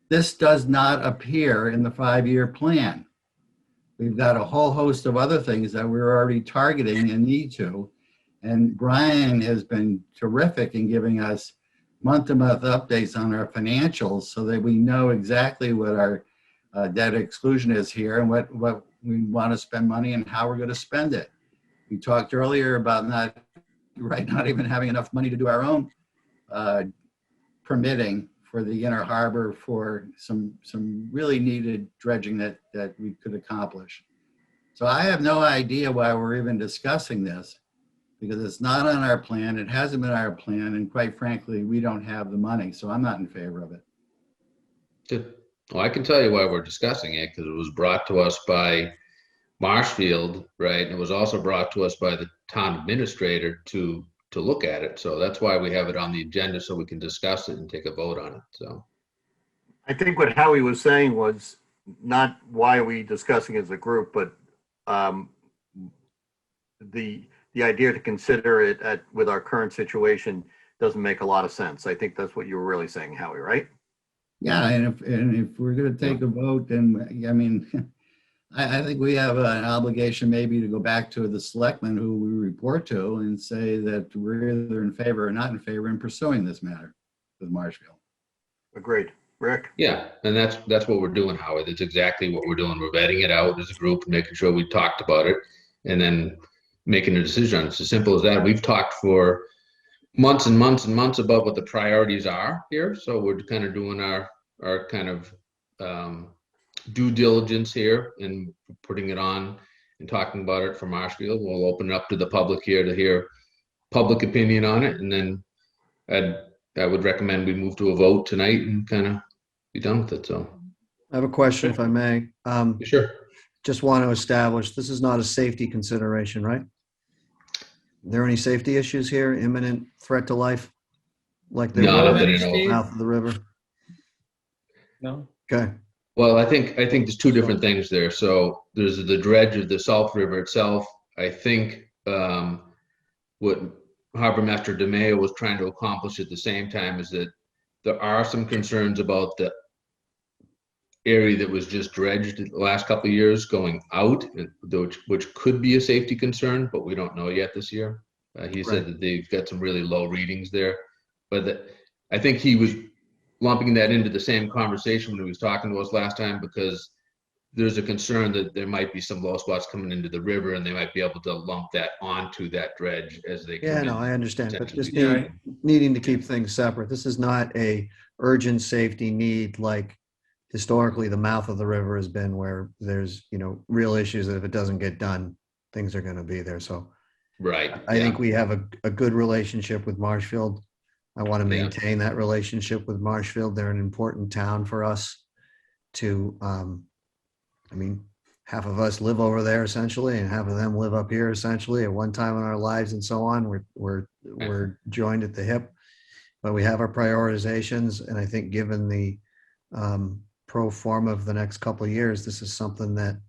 This does not appear in the 5-year plan. We've got a whole host of other things that we're already targeting and need to. And Brian has been terrific in giving us month-to-month updates on our financials so that we know exactly what our debt exclusion is here and what we want to spend money and how we're going to spend it. We talked earlier about not even having enough money to do our own permitting for the inner harbor for some really needed dredging that we could accomplish. So I have no idea why we're even discussing this, because it's not on our plan. It hasn't been our plan. And quite frankly, we don't have the money. So I'm not in favor of it. Good. Well, I can tell you why we're discussing it, because it was brought to us by Marshfield, right? And it was also brought to us by the town administrator to look at it. So that's why we have it on the agenda, so we can discuss it and take a vote on it. So I think what Howie was saying was not why are we discussing as a group, but the idea to consider it with our current situation doesn't make a lot of sense. I think that's what you were really saying, Howie, right? Yeah, and if we're going to take a vote, then I mean, I think we have an obligation maybe to go back to the selectmen who we report to and say that we're either in favor or not in favor in pursuing this matter with Marshfield. Agreed. Rick? yeah, and that's what we're doing, Howard. That's exactly what we're doing. We're vetting it out as a group, making sure we talked about it, and then making a decision. It's as simple as that. We've talked for months and months and months about what the priorities are here. So we're kind of doing our kind of due diligence here and putting it on and talking about it for Marshfield. We'll open it up to the public here to hear public opinion on it. And then I would recommend we move to a vote tonight and kind of be done with it. So I have a question, if I may. sure. Just want to establish, this is not a safety consideration, right? Are there any safety issues here? Imminent threat to life? Like there No, were that I at know the of. mouth of the river? No. Okay. Well, I think there's two different things there. So there's the dredge of the South River itself. I think what Harbor Master DeMeo was trying to accomplish at the same time is that there are some concerns about the area that was just dredged the last couple of years going out, which could be a safety concern, but we don't know yet this year. He said that they've got some really low readings there, but I think he was lumping that into the same conversation when he was talking to us last time, because there's a concern that there might be some low spots coming into the river and they might be able to lump that onto that dredge as they come in. Yeah, no, I understand, but just Yeah. needing to keep things separate. This is not a urgent safety need like historically the mouth of the river has been, where there's, real issues that if it doesn't get done, things are going to be there. So Right. I think we have a good relationship with Marshfield. I want to maintain that relationship with Marshfield. They're an important town for us. to, I mean, half of us live over there essentially, and half of them live up here essentially at one time in our lives and so on. We're joined at the hip, but we have our prioritizations. And I think given the pro forma of the next couple of years, this is something that,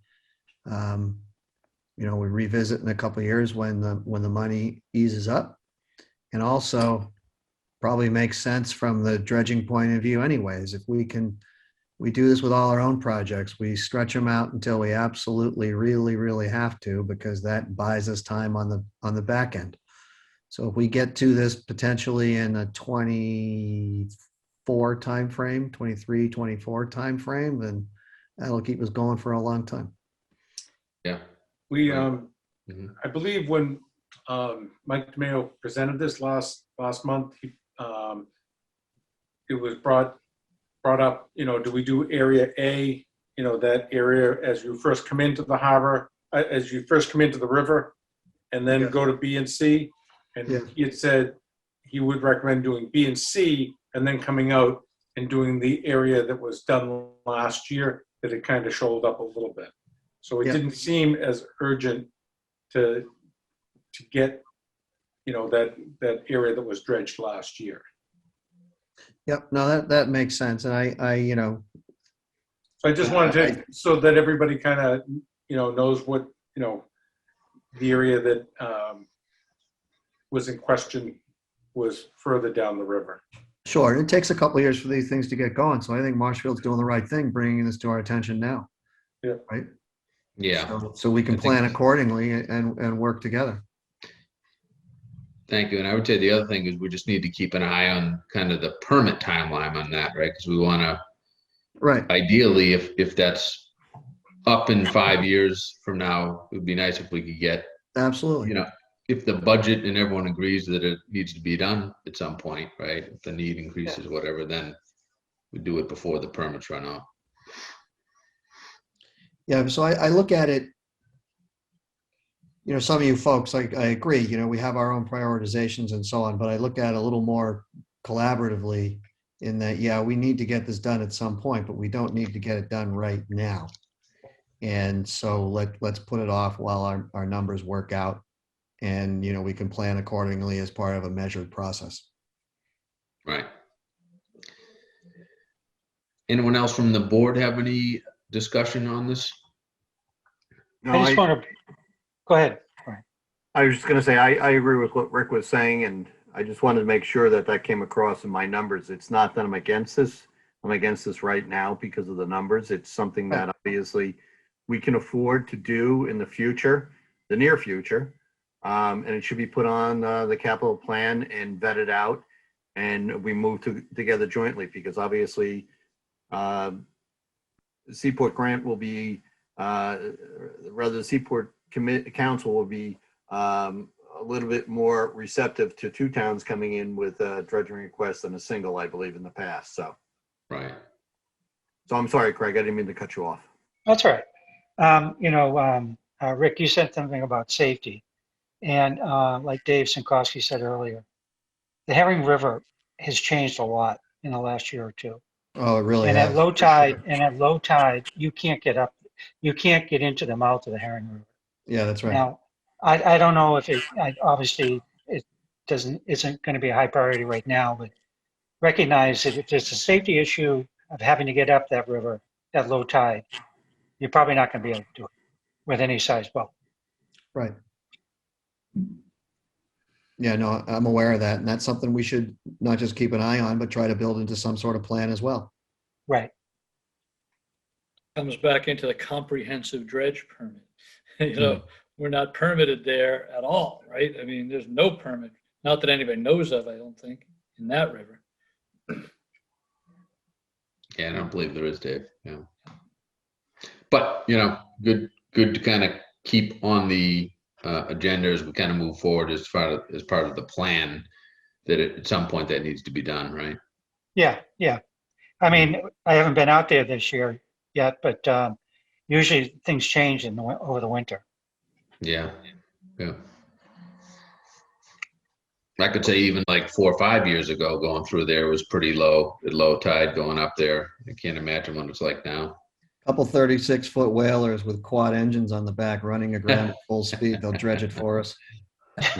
we revisit in a couple of years when the money eases up, and also probably makes sense from the dredging point of view anyways. If we do this with all our own projects, we stretch them out until we absolutely really, really have to, because that buys us time on the back end. So if we get to this potentially in a 24 timeframe, 23, 24 timeframe, then that'll keep us going for a long time. Yeah. We, Mhm. I believe when Mike DeMeo presented this last month, it was brought up, do we do area A, that area as you first come into the harbor, as you first come into the river, and then go to B and C? And Yeah. he had said he would recommend doing B and C and then coming out and doing the area that was done last year, that it kind of shouldered up a little bit. So it Yeah. didn't seem as urgent to get, that area that was dredged last year. Yep. No, that makes sense. And I So I just wanted to, so that everybody kind of, knows what, the area that was in question was further down the river. Sure. It takes a couple of years for these things to get going. So I think Marshfield's doing the right thing, bringing this to our attention now. Yeah. Right. Yeah. So we can I think- plan accordingly and work together. Thank you. And I would say the other thing is we just need to keep an eye on kind of the permit timeline on that, right? Because we want to, Right. ideally, if that's up in 5 years from now, it would be nice if we could get, Absolutely. if the budget and everyone agrees that it needs to be done at some point, right? If the need increases, whatever, then we do it before the permits run out. Yeah. So I look at it, some of you folks, I agree, we have our own prioritizations and so on, but I look at it a little more collaboratively in that, yeah, we need to get this done at some point, but we don't need to get it done right now. And so let's put it off while our numbers work out, and, we can plan accordingly as part of a measured process. Right. Anyone else from the board have any discussion on this? No, I just want to, go ahead. I was just going to say, I agree with what Rick was saying, and I just wanted to make sure that came across in my numbers. It's not that I'm against this. I'm against this right now because of the numbers. It's something that obviously we can afford to do in the future, the near future, and it should be put on the capital plan and vetted out, and we move together jointly, because obviously the Seaport Grant will be, rather the Seaport Council will be a little bit more receptive to two towns coming in with dredging requests than a single, I believe, in the past. So Right. I'm sorry, Craig, I didn't mean to cut you off. That's all right. Rick, you said something about safety. And like Dave Sinkowski said earlier, the Herring River has changed a lot in the last year or two. Oh, it really And has. at low tide, you can't get up, you can't get into the mouth of the Herring River. Yeah, that's right. Now, I don't know if obviously it isn't going to be a high priority right now, but recognize that if there's a safety issue of having to get up that river at low tide, you're probably not going to be able to do it with any size boat. Right. Yeah, no, I'm aware of that. And that's something we should not just keep an eye on, but try to build into some sort of plan as well. Right. Comes back into the comprehensive dredge permit. We're not permitted there at all, right? I mean, there's no permit, not that anybody knows of, I don't think, in that river. Yeah, I don't believe there is, Dave. Yeah. But, good to kind of keep on the agenda as we kind of move forward as part of the plan, that at some point that needs to be done, right? Yeah. I mean, I haven't been out there this year yet, but usually things change over the winter. Yeah. I could say even like 4 or 5 years ago, going through there was pretty low, at low tide going up there. I can't imagine what it's like now. Couple 36-foot whalers with quad engines on the back running aground at full speed. They'll dredge it for us.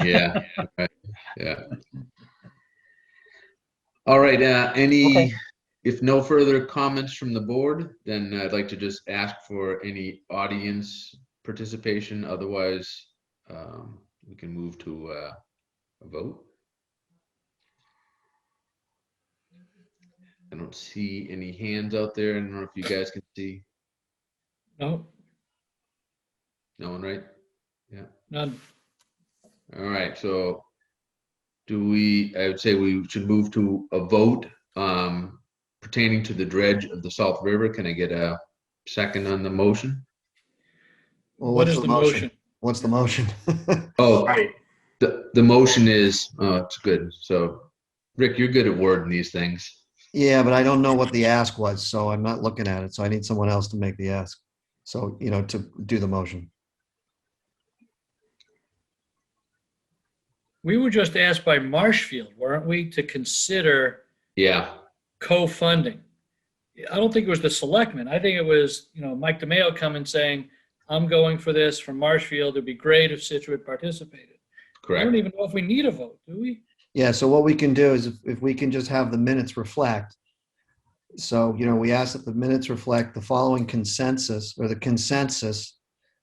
Yeah, right, yeah. All right, Okay. if no further comments from the board, then I'd like to just ask for any audience participation. Otherwise, we can move to a vote. I don't see any hands out there. I don't know if you guys can see. No, No one, right? none. All right, so I would say we should move to a vote pertaining to the dredge of the South River. Can I get a second on the motion? Well, What what's is the motion? What's the motion? Oh, Right. the motion is, oh, it's good. So Rick, you're good at wording these things. Yeah, but I don't know what the ask was, so I'm not looking at it. So I need someone else to make the ask. So, to do the motion. We were just asked by Marshfield, weren't we, to consider Yeah, co-funding? I don't think it was the selectmen. I think it was, Mike DeMayo coming saying, I'm going for this from Marshfield. It'd be great if Scituate participated. I correct. don't even know if we need a vote, do we? Yeah, so what we can do is if we can just have the minutes reflect. So, we ask that the minutes reflect the following consensus or the consensus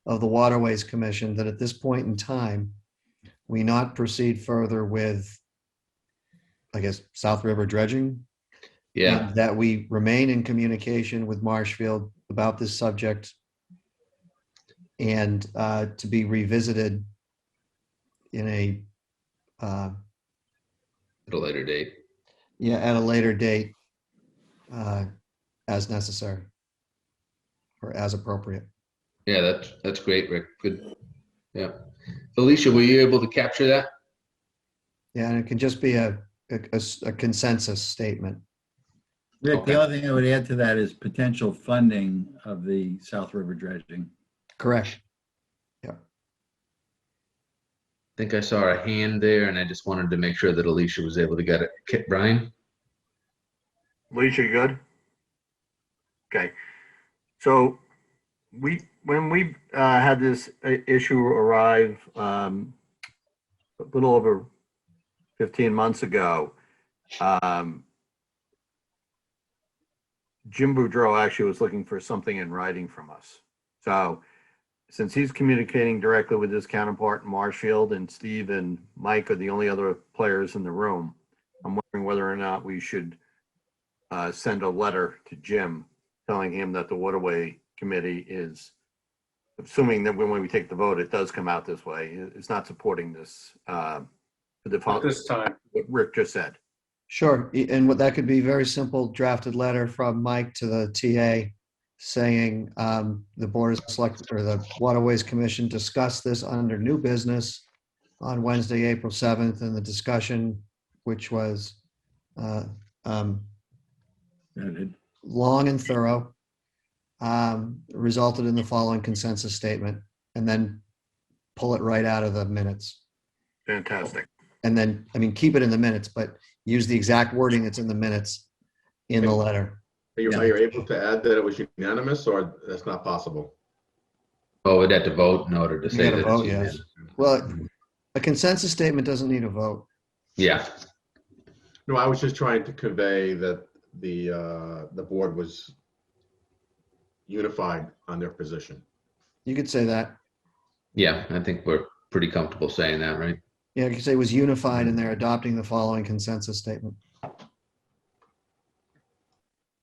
of the Waterways Commission that at this point in time, we not proceed further with, I guess, South River dredging. Yeah, And that we remain in communication with Marshfield about this subject and to be revisited in at a later date. at a later date as necessary or as appropriate. Yeah, that's great, Rick. Good. Yeah. Alicia, were you able to capture that? Yeah, and it can just be a consensus statement. Rick, Okay. the only thing I would add to that is potential funding of the South River dredging. Correct. I think I saw a hand there and I just wanted to make sure that Alicia was able to get it. Brian? Alicia, you good? Okay. So when we had this issue arrive a little over 15 months ago, Jim Boudreau actually was looking for something in writing from us. So since he's communicating directly with his counterpart in Marshfield, and Steve and Mike are the only other players in the room, I'm wondering whether or not we should send a letter to Jim telling him that the Waterway Committee is, assuming that when we take the vote, it does come out this way, is not supporting this. At this time. What Rick just said. Sure. And what that could be very simple drafted letter from Mike to the TA saying the Board of Select or the Waterways Commission discussed this under new business on Wednesday, April 7th, and the discussion, which was long and thorough, resulted in the following consensus statement, and then pull it right out of the minutes. Fantastic. And then, keep it in the minutes, but use the exact wording that's in the minutes in the letter. Are you able to add that it was unanimous, or that's not possible? Oh, we'd have to vote in order to You say gotta that. vote, it's yes. unanimous. Well, a consensus statement doesn't need a vote. Yeah, No, I was just trying to convey that the board was unified on their position. You could say that. yeah, I think we're pretty comfortable saying that, right? Yeah, you could say it was unified and they're adopting the following consensus statement.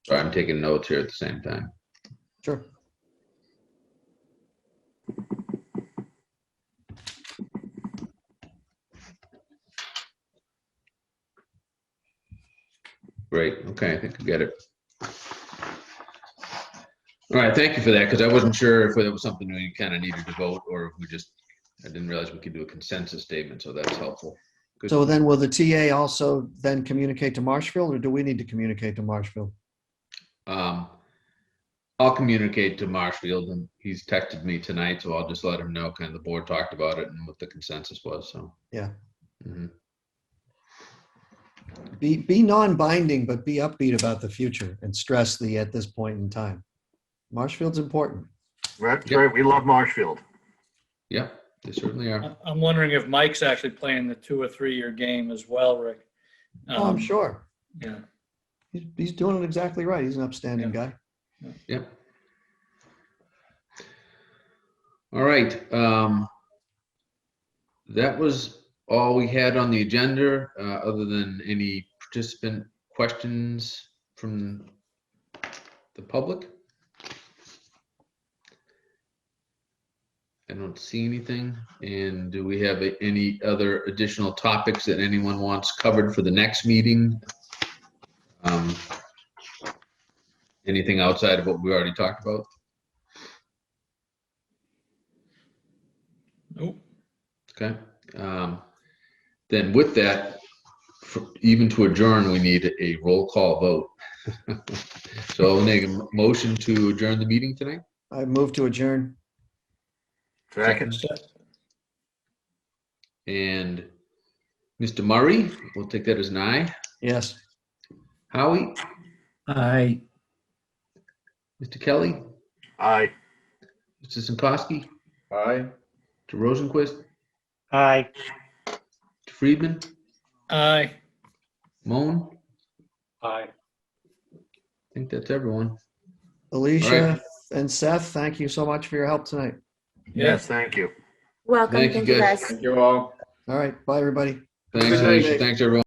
Sorry, I'm taking notes here at the same time. Sure. Great, okay, I think I get it. All right, thank you for that, because I wasn't sure if it was something we kind of needed to vote, or if we just, I didn't realize we could do a consensus statement, so that's helpful. Good. So then will the TA also then communicate to Marshfield, or do we need to communicate to Marshfield? I'll communicate to Marshfield, and he's texted me tonight, so I'll just let him know kind of the board talked about it and what the consensus was, so. Yeah. Mhm. Be non-binding, but be upbeat about the future and stress the at this point in time. Marshfield's important. That's Yep. right. We love Marshfield. Yeah, they certainly are. I'm wondering if Mike's actually playing the 2 or 3 year game as well, Rick. Oh, I'm sure. Yeah. He's doing it exactly right. He's an upstanding guy. Yeah. All right. That was all we had on the agenda, other than any participant questions from the public. I don't see anything. And do we have any other additional topics that anyone wants covered for the next meeting? Anything outside of what we already talked about? Nope. Okay. Then with that, even to adjourn, we need a roll call vote. So I'll make a motion to adjourn the meeting tonight. I move to adjourn. Second. And Mr. Murray, we'll take that as an aye. Yes. Howie, Aye. Mr. Kelly, Aye. Mr. Sinkowski, Aye. Mr. Rosenquist, Aye. Mr. Friedman, Aye. Moan. Aye. I think that's everyone. Alicia and Seth, thank you so much for your help tonight. Yes, thank you. Welcome. Thank you, Thank you, guys. guys. Thank you all. All right. Bye, everybody. Thanks, Good night. Alicia. Thanks, everyone.